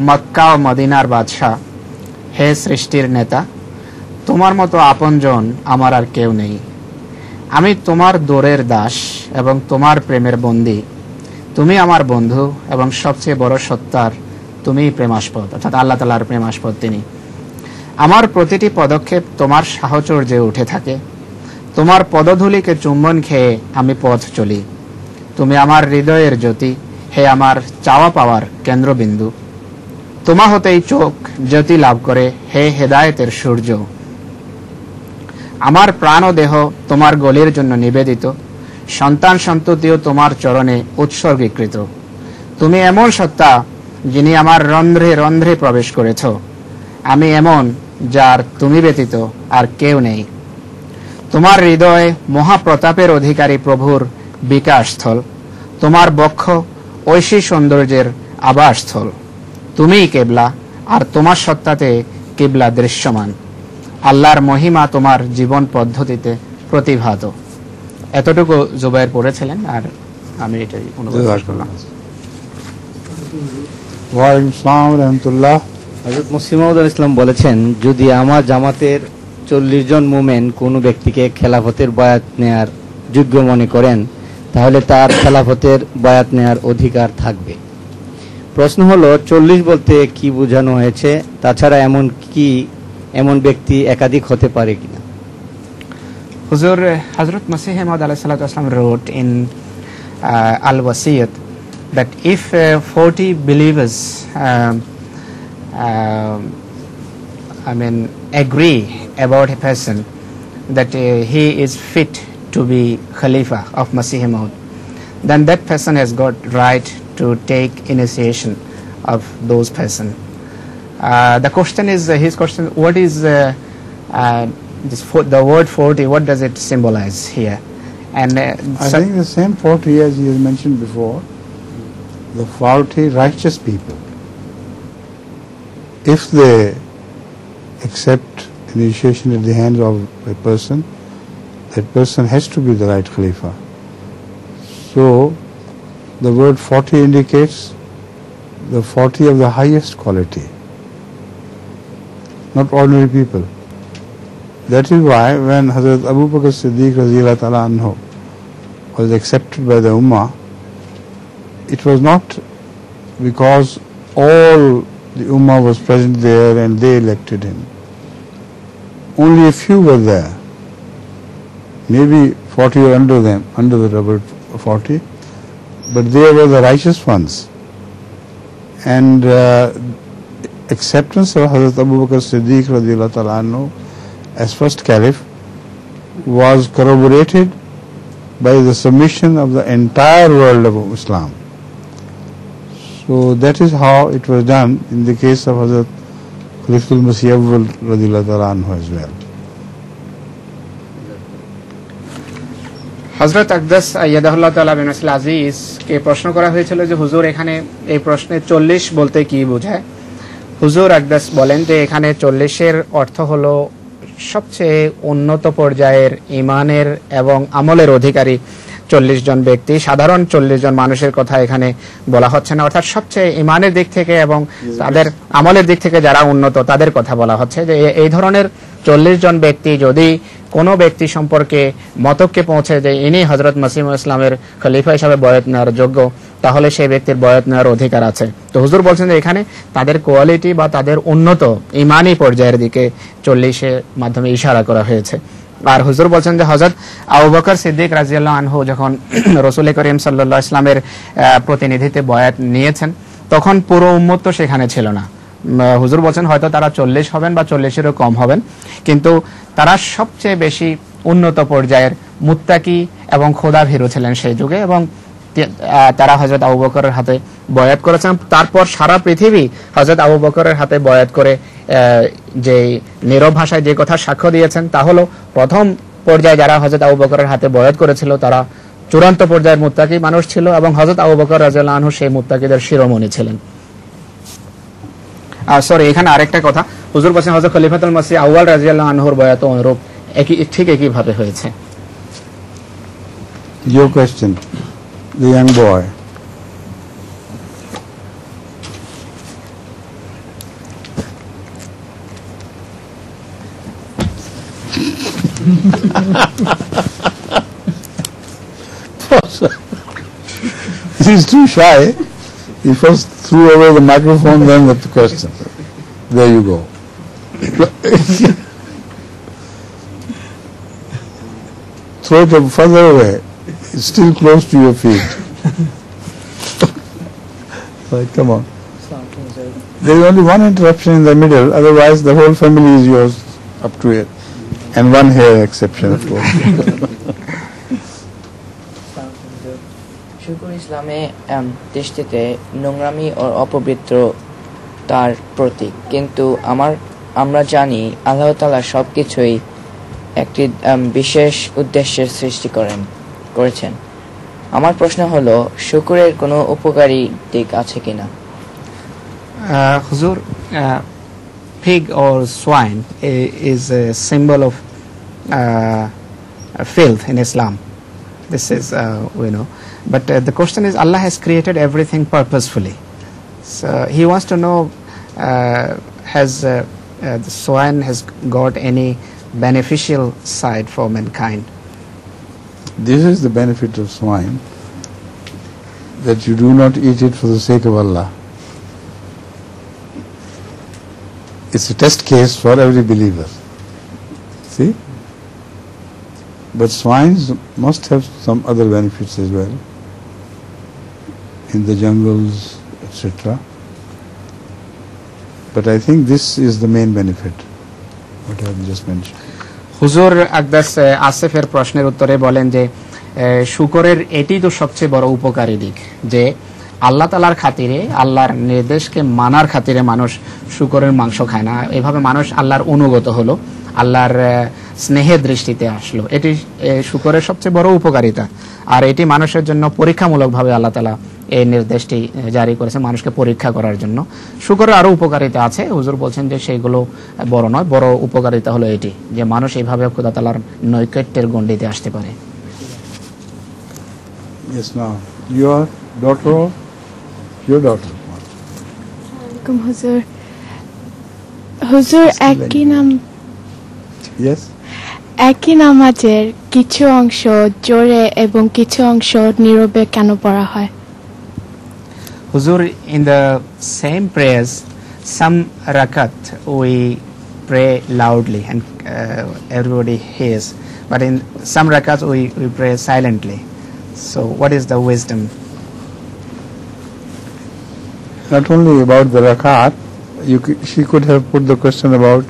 মক্কা ও মদিনার বাদশা, হে সৃষ্টির নেতা, তোমার মতো আপনজন আমার আর কেউ নেই। আমি তোমার দোরের দাস এবং তোমার প্রেমের বন্দী। তুমি আমার বন্ধু এবং সবচেয়ে বড় সত্তার তুমিই প্রেমাস্পদ, অর্থাৎ আল্লাহ তাআলার প্রেমাস্পদ তিনি। আমার প্রতিটি পদক্ষেপ তোমার সাহচর্যে উঠে থাকে। তোমার পদধূলিকে চুম্বন খেয়ে আমি পথ চলি। তুমি আমার হৃদয়ের জ্যোতি, হে আমার চাওয়া পাওয়ার কেন্দ্রবিন্দু। তোমা হতেই চোখ জ্যোতি লাভ করে, হে হেদায়েতের সূর্য। আমার প্রাণ ও দেহ তোমার গলির জন্য নিবেদিত, সন্তান সন্ততিও তোমার চরণে উৎসর্গীকৃত। তুমি এমন সত্তা যিনি আমার রন্ধ্রে রন্ধ্রে প্রবেশ করেছ। আমি এমন যার তুমি ব্যতীত আর কেউ নেই। তোমার হৃদয় মহাপ্রতাপের অধিকারী প্রভুর বিকাশস্থল। তোমার বক্ষ ঐশী সৌন্দর্যের আবাসস্থল। তুমিই কেবলা, আর তোমার সত্তাতে কেবলা দৃশ্যমান। আল্লাহর মহিমা তোমার জীবন পদ্ধতিতে প্রতিভাত। এতটুকু জুবায়ের পড়েছিলেন, আর আমি এটাই অনুবাদ করলাম। ওয়ালাইকুম আসসালাম ওয়া রাহমাতুল্লাহ। হযরত মসিহ মাউদ আলাইহিস সালাম বলেছেন, যদি আমার জামাতের 40 জন মুমিন কোনো ব্যক্তিকে খেলাফতের বায়াত নেয়ার যোগ্য মনে করেন, তাহলে তার খেলাফতের বায়াত নেয়ার অধিকার থাকবে। প্রশ্ন হলো 40 বলতে কি বোঝানো হয়েছে? তাছাড়া এমন ব্যক্তি একাধিক হতে পারে কিনা? হুজুর হযরত মসিহ মাউদ আলাইহিস সালাম wrote in Al-Wasiyat that if 40 believers agree about a person that he is fit to be Khalifa of Masih Maud, then that person has got right to take initiation of those person. The question is, his question, what is the word 40, what does it symbolize here? And I think the same 40 as you mentioned before, the 40 righteous people. If they accept initiation at the hands of a person, that person has to be the right Khalifa. So the word 40 indicates the 40 of the highest quality, not ordinary people. That is why when Hazrat Abu Bakr Siddiq radiyallahu ta'ala anhu was accepted by the Ummah, it was not because all the Ummah was present there and they elected him. Only a few were there, maybe 40 or under them, under the number 40, but they were the righteous ones. And acceptance of Hazrat Abu Bakr Siddiq radiyallahu ta'ala anhu as first caliph was corroborated by the submission of the entire world of Islam. So that is how it was done in the case of Hazrat Khalifatul Masih Awwal radiyallahu ta'ala anhu as well. হযরত আকদাস আইয়াদাহুল্লাহ তাআলা বিন আসল আজিজ কে প্রশ্ন করা হয়েছিল যে হুজুর এখানে এই প্রশ্নে 40 বলতে কি বোঝায়। হুজুর আকদাস বলেন যে এখানে 40 এর অর্থ হলো সবচেয়ে উন্নত পর্যায়ের ঈমানের এবং আমলের অধিকারী 40 জন ব্যক্তি, সাধারণ 40 জন মানুষের কথা এখানে বলা হচ্ছে না, অর্থাৎ সবচেয়ে ঈমানের দিক থেকে এবং তাদের আমলের দিক থেকে যারা উন্নত তাদের কথা বলা হচ্ছে। যে এই ধরনের 40 জন ব্যক্তি যদি কোনো ব্যক্তি সম্পর্কে মতকে পৌঁছে যে ইনি হযরত মসিহ ইসলামের খলিফা হিসাবে বয়াত নেওয়ার যোগ্য, তাহলে সেই ব্যক্তির বয়াত নেওয়ার অধিকার আছে। তো হুজুর বলছেন যে এখানে তাদের কোয়ালিটি বা তাদের উন্নত ঈমানি পর্যায়ের দিকে 40 এর মাধ্যমে ইশারা করা হয়েছে। আর হুজুর বলছেন যে হযরত আবু বকর সিদ্দিক রাদিয়াল্লাহু আনহু যখন রাসূল করিম সাল্লাল্লাহু আলাইহি ওয়াসাল্লামের প্রতিনিধিত্বে বয়াত নিয়েছেন তখন পুরো উম্মত তো সেখানে ছিল না। হুজুর বলছেন হয়তো তারা 40 হবেন বা 40 এরও কম হবেন, কিন্তু তারা সবচেয়ে বেশি উন্নত পর্যায়ের মুত্তাকি এবং খোদাভীরু ছিলেন সেই যুগে, এবং তারা হযরত আবু বকরের হাতে বয়াত করেছেন। তারপর সারা পৃথিবী হযরত আবু বকরের হাতে বয়াত করে যে নীরব ভাষায় যে কথা সাক্ষ্য দিয়েছেন তা হলো প্রথম পর্যায়ে যারা হযরত আবু বকরের হাতে বয়াত করেছিল তারা চূড়ান্ত পর্যায়ের মুত্তাকি মানুষ ছিল, এবং হযরত আবু বকর রাদিয়াল্লাহু আনহু সেই মুত্তাকিদের শিরোমণি ছিলেন। সরি, এখানে আরেকটা কথা, হুজুর বলেন হযরত খলিফাতুল মসিহ আউয়াল রাদিয়াল্লাহু আনহুর বয়াত অনুরূপ ঠিক একই ভাবে হয়েছে। Your question, the young boy. He's too shy. He first threw away the microphone, then the question. There you go. Throw it further away. It's still close to your feet. Right, come on. There is only one interruption in the middle, otherwise the whole family is yours up to it. And one hair exception, of course. শুকুর ইসলামে দৃষ্টিতে নোংরামি ও অপবিত্র তার প্রতীক, কিন্তু আমরা জানি আল্লাহ তাআলা সবকিছুই একটি বিশেষ উদ্দেশ্যের সৃষ্টি করেছেন। আমার প্রশ্ন হলো শুকুরের কোনো উপকারী দিক আছে কিনা? হুজুর, pig or swine is a symbol of filth in Islam. This is we know, but the question is Allah has created everything purposefully, so he wants to know has the swine has got any beneficial side for mankind? This is the benefit of swine, that you do not eat it for the sake of Allah. It's a test case for every believer. See? But swines must have some other benefits as well, in the jungles, etc. But I think this is the main benefit, what I have just mentioned. হুজুর আকদাস আসিফের প্রশ্নের উত্তরে বলেন যে শুকরের এটি তো সবচেয়ে বড় উপকারী দিক, যে আল্লাহ তাআলার খাতিরে, আল্লাহর নির্দেশকে মানার খাতিরে মানুষ শুকরের মাংস খায় না। এভাবে মানুষ আল্লাহর অনুগত হলো, আল্লাহর স্নেহের দৃষ্টিতে আসলো। এটি শুকরের সবচেয়ে বড় উপকারিতা, আর এটি মানুষের জন্য পরীক্ষামূলকভাবে আল্লাহ তাআলা এই নির্দেশটি জারি করেছে মানুষকে পরীক্ষা করার জন্য। শুকরের আরো উপকারিতা আছে, হুজুর বলছেন যে সেইগুলো বড় নয়, বড় উপকারিতা হলো এটি যে মানুষ এইভাবে খোদা তাআলার নৈকট্যের গণ্ডিতে আসতে পারে। Yes, now your daughter. হুজুর, হুজুর একই নাম, Yes. একই নামাজের কিছু অংশ জোরে এবং কিছু অংশ নীরবে কেন পড়া হয়? Huzur, in the same prayers, some rakat we pray loudly and everybody hears, but in some rakats we pray silently. So what is the wisdom? Not only about the rakat, she could have put the question about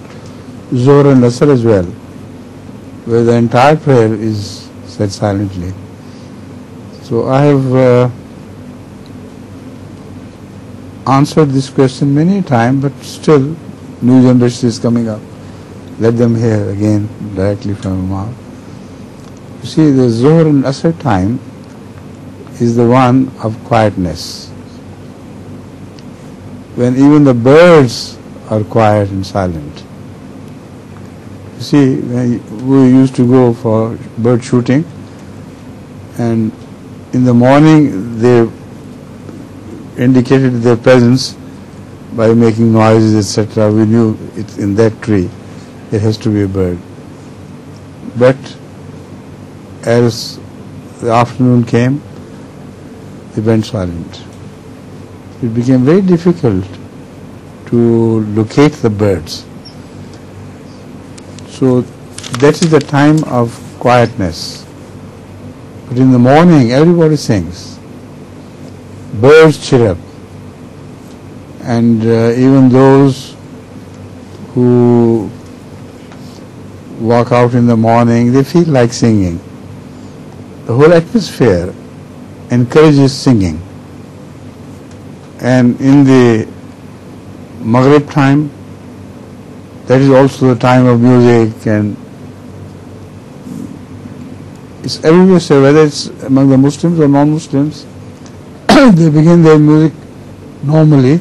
Zohr and Asr as well, where the entire prayer is said silently. So I have answered this question many times, but still new generation is coming up. Let them hear again directly from Imam. You see, the Zohr and Asr time is the one of quietness, when even the birds are quiet and silent. You see, when we used to go for bird shooting, and in the morning they indicated their presence by making noises, etc. We knew it's in that tree it has to be a bird. But as the afternoon came, they went silent. It became very difficult to locate the birds. So that is the time of quietness. But in the morning everybody sings, birds chirp, and even those who walk out in the morning, they feel like singing. The whole atmosphere encourages singing. And in the Maghrib time, that is also the time of music, and it's everywhere, so whether it's among the Muslims or non-Muslims, they begin their music normally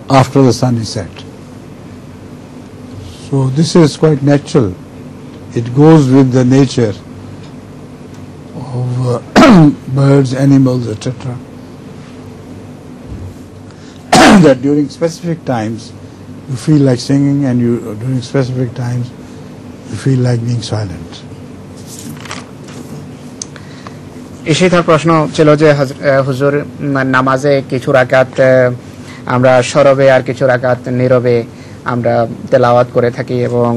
after the sun is set. So this is quite natural. It goes with the nature of birds, animals, etc. That during specific times you feel like singing, and during specific times you feel like being silent. ইশিতার প্রশ্ন ছিল যে হুজুর, নামাজে কিছু রাকাত আমরা সরবে আর কিছু রাকাত নীরবে আমরা তেলাওয়াত করে থাকি, এবং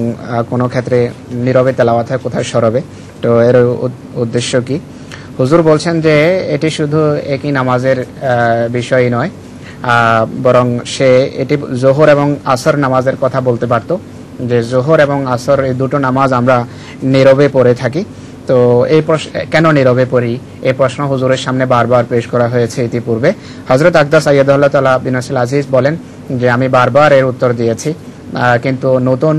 কোনো ক্ষেত্রে নীরবে তেলাওয়াত হয়, কোথায় সরবে, তো এর উদ্দেশ্য কি? হুজুর বলছেন যে এটি শুধু একই নামাজের বিষয় নয়, বরং সে এটি জোহর এবং আসর নামাজের কথা বলতে পারত, যে জোহর এবং আসর এই দুটো নামাজ আমরা নীরবে পড়ে থাকি। তো এই কেন নীরবে পড়ি, এই প্রশ্ন হুজুরের সামনে বারবার পেশ করা হয়েছে ইতিপূর্বে। হযরত আকদাস আইয়াদুল্লাহ তাআলা বিনাসিল আজিজ বলেন যে আমি বারবার এর উত্তর দিয়েছি, কিন্তু নতুন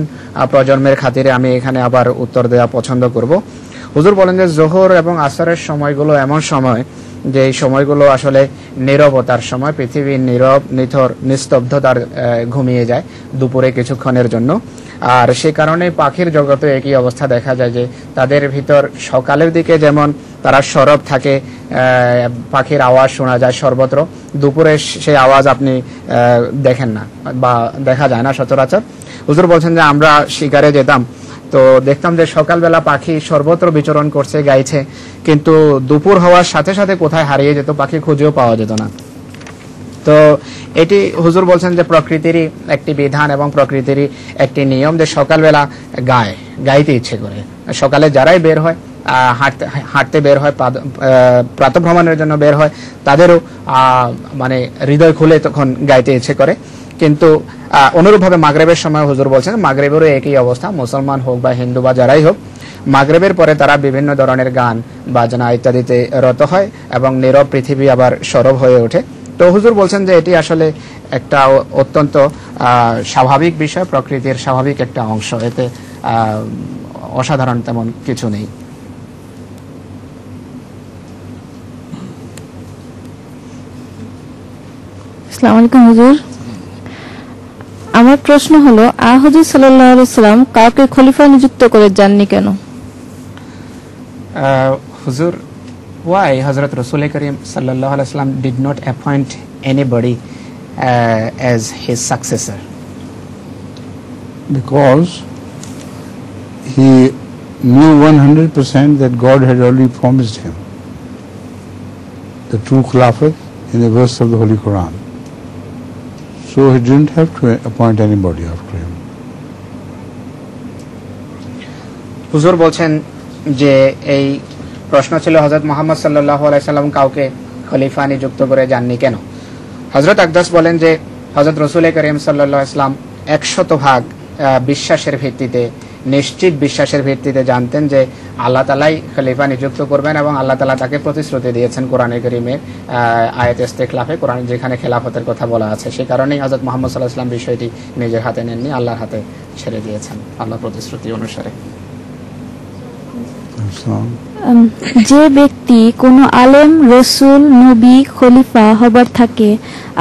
প্রজন্মের খাতিরে আমি এখানে আবার উত্তর দেওয়া পছন্দ করব। হুজুর বলেন যে জোহর এবং আসরের সময়গুলো এমন সময় যে এই সময়গুলো আসলে নীরবতার সময়, পৃথিবীর নীরব, নিথর, নিস্তব্ধতার ঘুমিয়ে যায় দুপুরে কিছুক্ষণের জন্য। আর সে কারণে পাখির জগতে একই অবস্থা দেখা যায় যে তাদের ভিতর সকালের দিকে যেমন তারা সরব থাকে, পাখির আওয়াজ শোনা যায় সর্বত্র, দুপুরে সেই আওয়াজ আপনি দেখেন না বা দেখা যায় না সচরাচর। হুজুর বলছেন যে আমরা শিকারে যেতাম, তো দেখতাম যে সকালবেলা পাখি সর্বত্র বিচরণ করছে, গাইছে, কিন্তু দুপুর হওয়ার সাথে সাথে কোথায় হারিয়ে যেত, পাখি খুঁজেও পাওয়া যেত না। তো এটি হুজুর বলছেন যে প্রকৃতিরই একটি বিধান এবং প্রকৃতিরই একটি নিয়ম, যে সকালবেলা গাইতে ইচ্ছে করে। সকালে যারাই বের হয়, হাঁটতে বের হয়, প্রাতঃভ্রমণের জন্য বের হয়, তাদেরও মানে হৃদয় খুলে তখন গাইতে ইচ্ছে করে। কিন্তু অনুরূপভাবে মাগরিবের সময় হুজুর বলছেন মাগরিবেরও একই অবস্থা, মুসলমান হোক বা হিন্দু বা যারাই হোক, মাগরিবের পরে তারা বিভিন্ন ধরনের গান বাজনা ইত্যাদিতে রত হয় এবং নীরব পৃথিবী আবার সরব হয়ে ওঠে। তো হুজুর বলছেন যে এটি আসলে একটা অত্যন্ত স্বাভাবিক বিষয়, প্রকৃতির স্বাভাবিক একটা অংশ, এতে অসাধারণ তেমন কিছু নেই। আসসালামু আলাইকুম হুজুর, আমার প্রশ্ন হলো হুজুর সাল্লাল্লাহু আলাইহি সাল্লাম কাউকে খলিফা নিযুক্ত করে যাননি কেন? হুজুর, why Hazrat Rasul Karim sallallahu alaihi wasallam did not appoint anybody as his successor? Because he knew 100% that God had already promised him the true Khilafat in a verse of the Holy Quran. So he didn't have to appoint anybody after him. হুজুর বলছেন যে এই প্রশ্ন ছিল হযরত মুহাম্মদ সাল্লাল্লাহু আলাইহি সাল্লাম কাউকে খলিফা নিযুক্ত করে যাননি কেন। হযরত আকদাস বলেন যে হযরত রাসূল করিম সাল্লাল্লাহু আলাইহি সাল্লাম 100% বিশ্বাসের ভিত্তিতে, নিশ্চিত বিশ্বাসের ভিত্তিতে জানতেন যে আল্লাহ তাআলাই খলিফা নিযুক্ত করবেন এবং আল্লাহ তাআলা তাকে প্রতিশ্রুতি দিয়েছেন কোরআনে কারীমের আয়াত ইস্তিখলাফে, কোরআনে যেখানে খেলাফতের কথা বলা আছে। সেই কারণেই হযরত মুহাম্মদ সাল্লাল্লাহু আলাইহি সাল্লাম বিষয়টি নিজের হাতে নেননি, আল্লাহর হাতে ছেড়ে দিয়েছেন আল্লাহর প্রতিশ্রুতি অনুসারে। যে ব্যক্তি কোনো আলেম, রসুল, নবী, খলিফা হবার থাকে,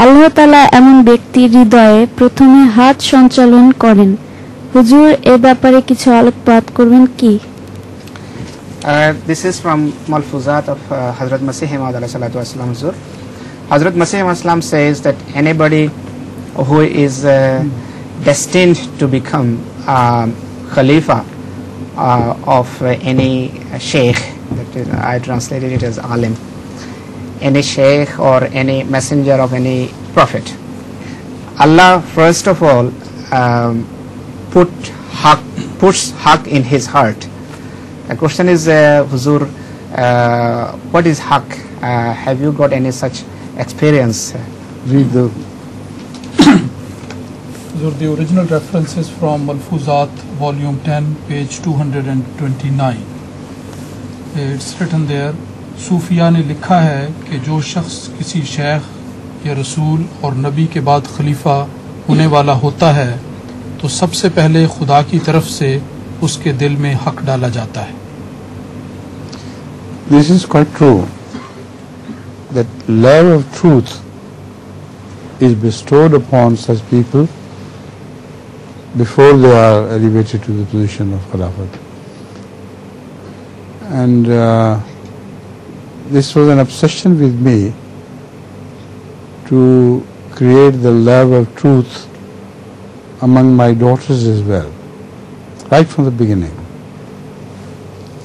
আল্লাহ তাআলা এমন ব্যক্তির হৃদয়ে প্রথমে হাত সঞ্চালন করেন। হুজুর এ ব্যাপারে কিছু আলোকপাত করবেন কি? This is from Malfuzat of Hazrat Masih Maud alayhi salatu wasalam. Huzur, Hazrat Masih Maud says that anybody who is destined to become Khalifa of any sheikh, that is, I translated it as alim, any sheikh or any messenger of any prophet, Allah first of all puts haq in his heart. The question is, Huzur, what is haq? Have you got any such experience? Read the The original reference is from Malfuzat, volume 10, page 229. It's written there, सूफिया ने लिखा है कि जो शख्स किसी शेख या रसूल और नबी के बाद खलीफा होने वाला होता है तो सबसे पहले खुदा की तरफ से उसके दिल में हक डाला जाता है। This is quite true, that love of truth is bestowed upon such people before they are elevated to the position of Khilafat. And this was an obsession with me to create the love of truth among my daughters as well, right from the beginning.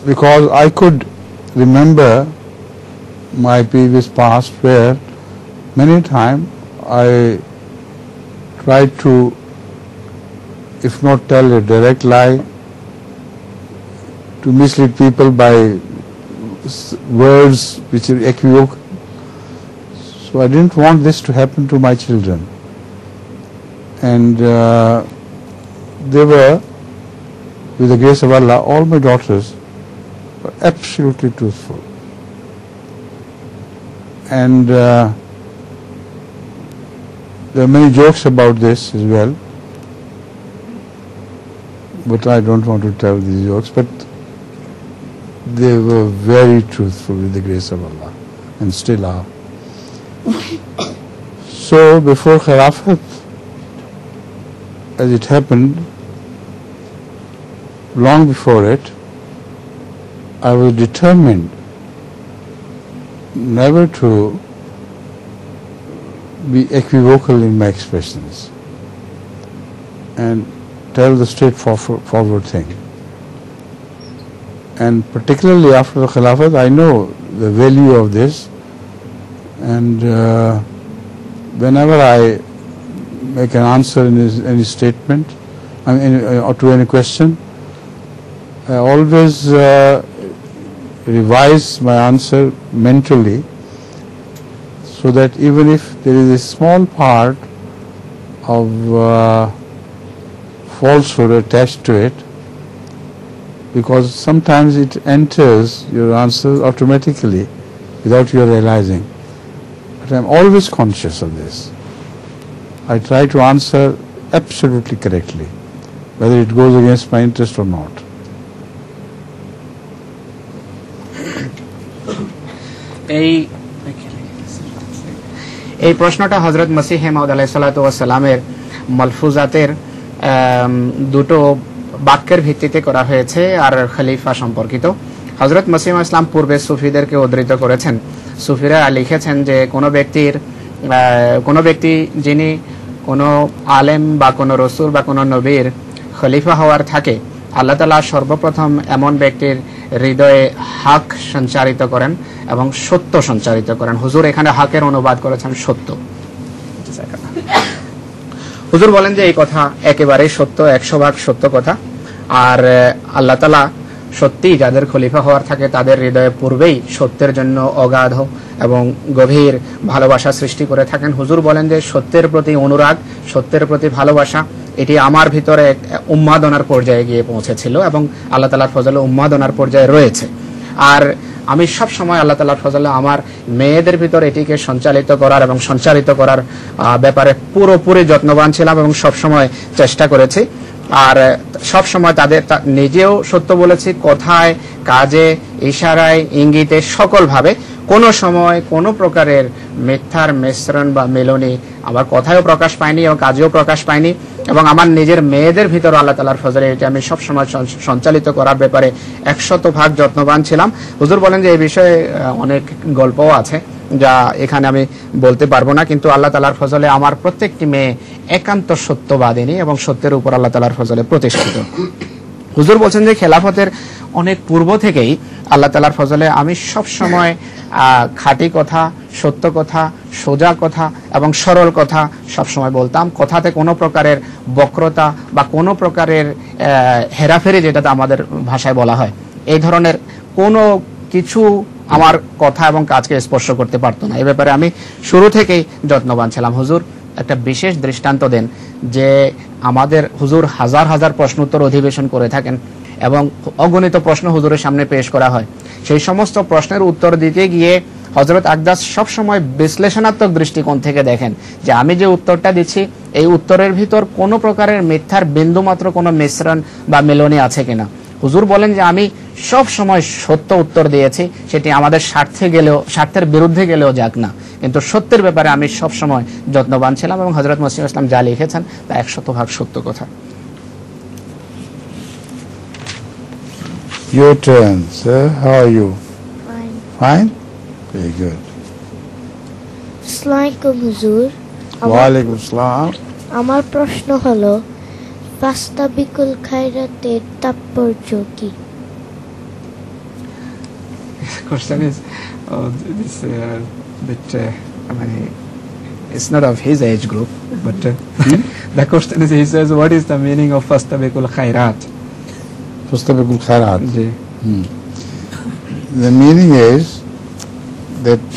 Because I could remember my previous past where many times I tried to, if not tell a direct lie, to mislead people by words which are equivocal. So I didn't want this to happen to my children. And they were, with the grace of Allah, all my daughters were absolutely truthful. And there are many jokes about this as well, but I don't want to tell these jokes, but they were very truthful with the grace of Allah, and still are. So before Khilafat, as it happened, long before it, I was determined never to be equivocal in my expressions and tell the straightforward thing. And particularly after the Khilafat, I know the value of this, and whenever I make an answer in any statement, or to any question, I always revise my answer mentally, so that even if there is a small part of falsehood attached to it, because sometimes it enters your answer automatically without your realizing. But I am always conscious of this. I try to answer absolutely correctly, whether it goes against my interest or not. এই প্রশ্নটা হযরত মসিহ মাউদ আলাইহিস সালাতু ওয়াস সালামের মালফুজাতের দুটো বাক্যের ভিত্তিতে করা হয়েছে আর খলিফা সম্পর্কিত। হযরত মসিহ ইসলাম পূর্বে সুফিদেরকে উদ্ধৃত করেছেন। সুফিরা লিখেছেন যে কোনো ব্যক্তি যিনি কোনো আলেম বা কোনো রসুল বা কোনো নবীর খলিফা হওয়ার থাকে, আল্লাহ তাআলা সর্বপ্রথম এমন ব্যক্তির হৃদয়ে হক সঞ্চারিত করেন এবং সত্য সঞ্চারিত করেন। হুজুর এখানে হকের অনুবাদ করেছেন সত্য। হুজুর বলেন যে এই কথা একেবারেই সত্য, 100% সত্য কথা। আর আল্লাহ তাআলা সত্যি যাদের খলিফা হওয়ার থাকে তাদের হৃদয়ে পূর্বেই সত্যের জন্য অগাধ এবং গভীর ভালোবাসা সৃষ্টি করে থাকেন। হুজুর বলেন যে সত্যের প্রতি অনুরাগ, সত্যের প্রতি ভালোবাসা এটি আমার ভিতরে উন্মাদনার পর্যায়ে গিয়ে পৌঁছেছিল এবং আল্লাহ তাআলার ফজলে উন্মাদনার পর্যায়ে রয়েছে। আর আমি সব সময় আল্লাহ তাআলার ফজলে আমার মেয়েদের ভিতর এটিকে সঞ্চালিত করার এবং সঞ্চারিত করার ব্যাপারে পুরোপুরি যত্নবান ছিলাম এবং সব সময় চেষ্টা করেছি। আর সব সময় তাদের নিজেও সত্য বলেছি, কথায়, কাজে, ইশারায়, ইঙ্গিতে, সকলভাবে। কোনো সময় কোনো প্রকারের মিথ্যার মিশ্রণ বা মেলনি আমার কথায়ও প্রকাশ পায়নি এবং কাজেও প্রকাশ পায়নি। এবং আমার নিজের মেয়েদের ভিতর আল্লাহ তাআলার ফজলে এটি আমি সবসময় সঞ্চালিত করার ব্যাপারে 100% যত্নবান ছিলাম। হুজুর বলেন যে এই বিষয়ে অনেক গল্পও আছে যা এখানে আমি বলতে পারবো না, কিন্তু আল্লাহ তাআলার ফজলে আমার প্রত্যেকটি মেয়ে একান্ত সত্যবাদিনী এবং সত্যের উপর আল্লাহ তাআলার ফজলে প্রতিষ্ঠিত। হুজুর বলছেন যে খেলাফতের অনেক পূর্ব থেকেই আল্লাহ তাআলার ফজলে আমি সব সময় খাঁটি কথা, সত্য কথা, সোজা কথা এবং সরল কথা সব সময় বলতাম। কথাতে কোনো প্রকারের বক্রতা বা কোনো প্রকারের হেরাফেরি, যেটাতে আমাদের ভাষায় বলা হয়, এই ধরনের কোনো কিছু আমার কথা এবং কাজকে স্পর্শ করতে পারতো না। এই ব্যাপারে আমি শুরু থেকেই যত্নবান ছিলাম। হুজুর একটা বিশেষ দৃষ্টান্ত দেন যে আমাদের হুজুর হাজার হাজার প্রশ্ন উত্তর অধিবেশন করে থাকেন এবং অগণিত প্রশ্ন হুজুরের সামনে পেশ করা হয়। সেই সমস্ত প্রশ্নের উত্তর দিতে গিয়ে হযরত আকদাস সবসময় বিশ্লেষণাত্মক দৃষ্টিকোণ থেকে দেখেন যে আমি যে উত্তরটা দিচ্ছি এই উত্তরের ভিতর কোনো প্রকারের মিথ্যার বিন্দুমাত্র কোনো মিশ্রণ বা মেলনি আছে কিনা। হুজুর বলেন যে আমি সব সময় সত্য উত্তর দিয়েছি, সেটি আমাদের স্বার্থের বিরুদ্ধে গেলেও যাক না, কিন্তু সত্যের ব্যাপারে আমি সব সময় যত্নবান ছিলাম এবং হযরত মসিহ ইসলাম যা লিখেছেন তা 100% সত্য কথা। Your turn, sir. How are you? Fine. Fine? Very good. আসসালামু আলাইকুম হুজুর। ওয়ালাইকুম আসসালাম। আমার প্রশ্ন হলো ফাস্তাবিকুল খায়রাতের তাৎপর্য কি? Question is this bit it's not of his age group, but the question is, he says, what is the meaning of fastabiqul khairat? Fastabiqul khairat. The meaning is that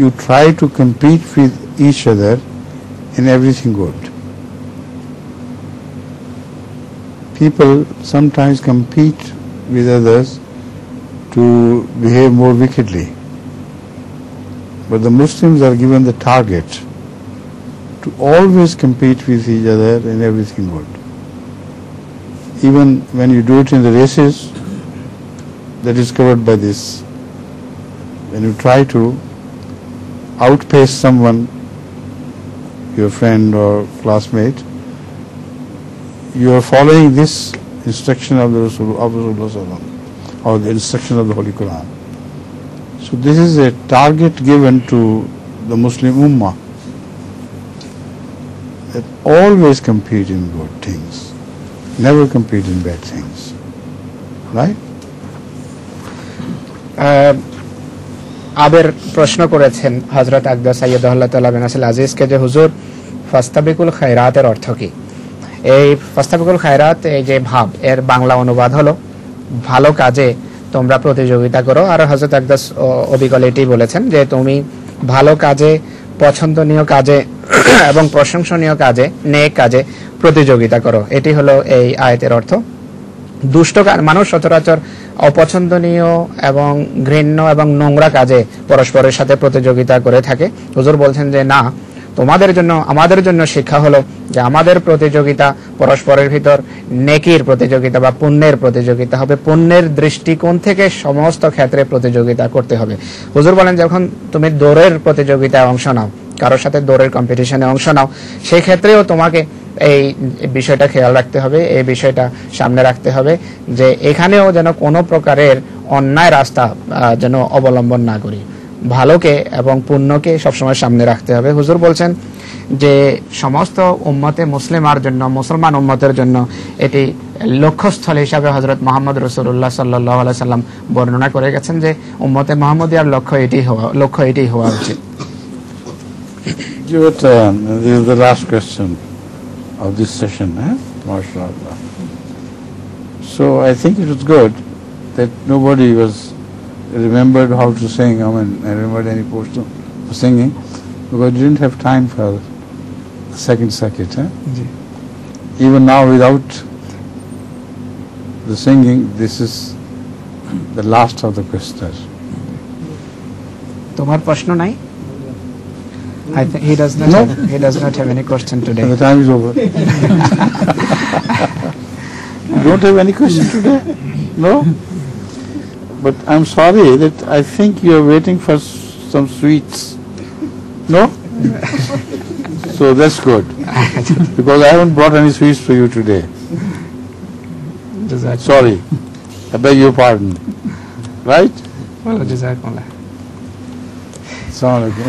you try to compete with each other in everything good. People sometimes compete with others to behave more wickedly, but the Muslims are given the target to always compete with each other in everything good. Even when you do it in the races, that is covered by this. When you try to outpace someone, your friend or classmate, you are following this instruction of the Rasulullah or the instruction of the Holy Quran. So this is a target given to the Muslim Ummah, that always compete in good things, never compete in bad things. Right? আবের প্রশ্ন করেছেন হযরত আকদাস সাইয়্যিদুল্লাহ তাআলা বিন আসল আজিজকে যে হুজুর ফাস্তাবিকুল খায়রাতের অর্থ কি। এই ফাস্তাবিকুল খায়রাত, এই যে ভাব, এর বাংলা অনুবাদ হলো ভালো কাজে তোমরা প্রতিযোগিতা করো। আর হযরত আকদাস অবিকল এটি বলেছেন যে তুমি ভালো কাজে, পছন্দনীয় কাজে এবং প্রশংসনীয় কাজে, নেক কাজে প্রতিযোগিতা করো। এটি হলো এই আয়াতের অর্থ। দুষ্ট মানুষ সচরাচর অপছন্দনীয় এবং ঘৃণ্য এবং নোংরা কাজে পরস্পরের সাথে প্রতিযোগিতা করে থাকে। হুজুর বলছেন যে না, তোমাদের জন্য আমাদের জন্য শিক্ষা হলো যে আমাদের প্রতিযোগিতা পরস্পরের ভিতর নেকির প্রতিযোগিতা বা পুণ্যের প্রতিযোগিতা হবে। পুণ্যের দৃষ্টিকোণ থেকে সমস্ত ক্ষেত্রে প্রতিযোগিতা করতে হবে। হুজুর বলেন যখন তুমি দৌড়ের প্রতিযোগিতায় অংশ নাও, কারোর সাথে দৌড়ের কম্পিটিশনে অংশ নাও, সেই ক্ষেত্রেও তোমাকে এই বিষয়টা খেয়াল রাখতে হবে, এই বিষয়টা সামনে রাখতে হবে যে এখানেও যেন কোনো প্রকারের অন্যায় রাস্তা যেন অবলম্বন না করি। ভালোকে এবং পুণ্যকে সবসময় সামনে রাখতে হবে। হুজুর বলছেন যে সমস্ত উম্মতে মুসলিমার জন্য, মুসলমান উম্মতের জন্য এটি লক্ষ্যস্থল হিসাবে হযরত মুহাম্মদ রাসূলুল্লাহ সাল্লাল্লাহু আলাইহি সাল্লাম বর্ণনা করে গেছেন যে উম্মতে মুহাম্মদিয়ার লক্ষ্য এটি হওয়া উচিত। Your turn. This is the last question of this session, MashaAllah. So I think it was good that nobody was remembered how to sing. I mean, I remembered any portion of singing because you didn't have time for the second circuit. Even now, without the singing, this is the last of the questions. তোমার প্রশ্ন নাই? I think he does not have any question today. The time is over. You don't have any question today? No? But I'm sorry that I think you're waiting for some sweets. No? So that's good. Because I haven't brought any sweets for you today. Sorry. I beg your pardon. Right? Well, Jazakumullah. Assalamu alaikum.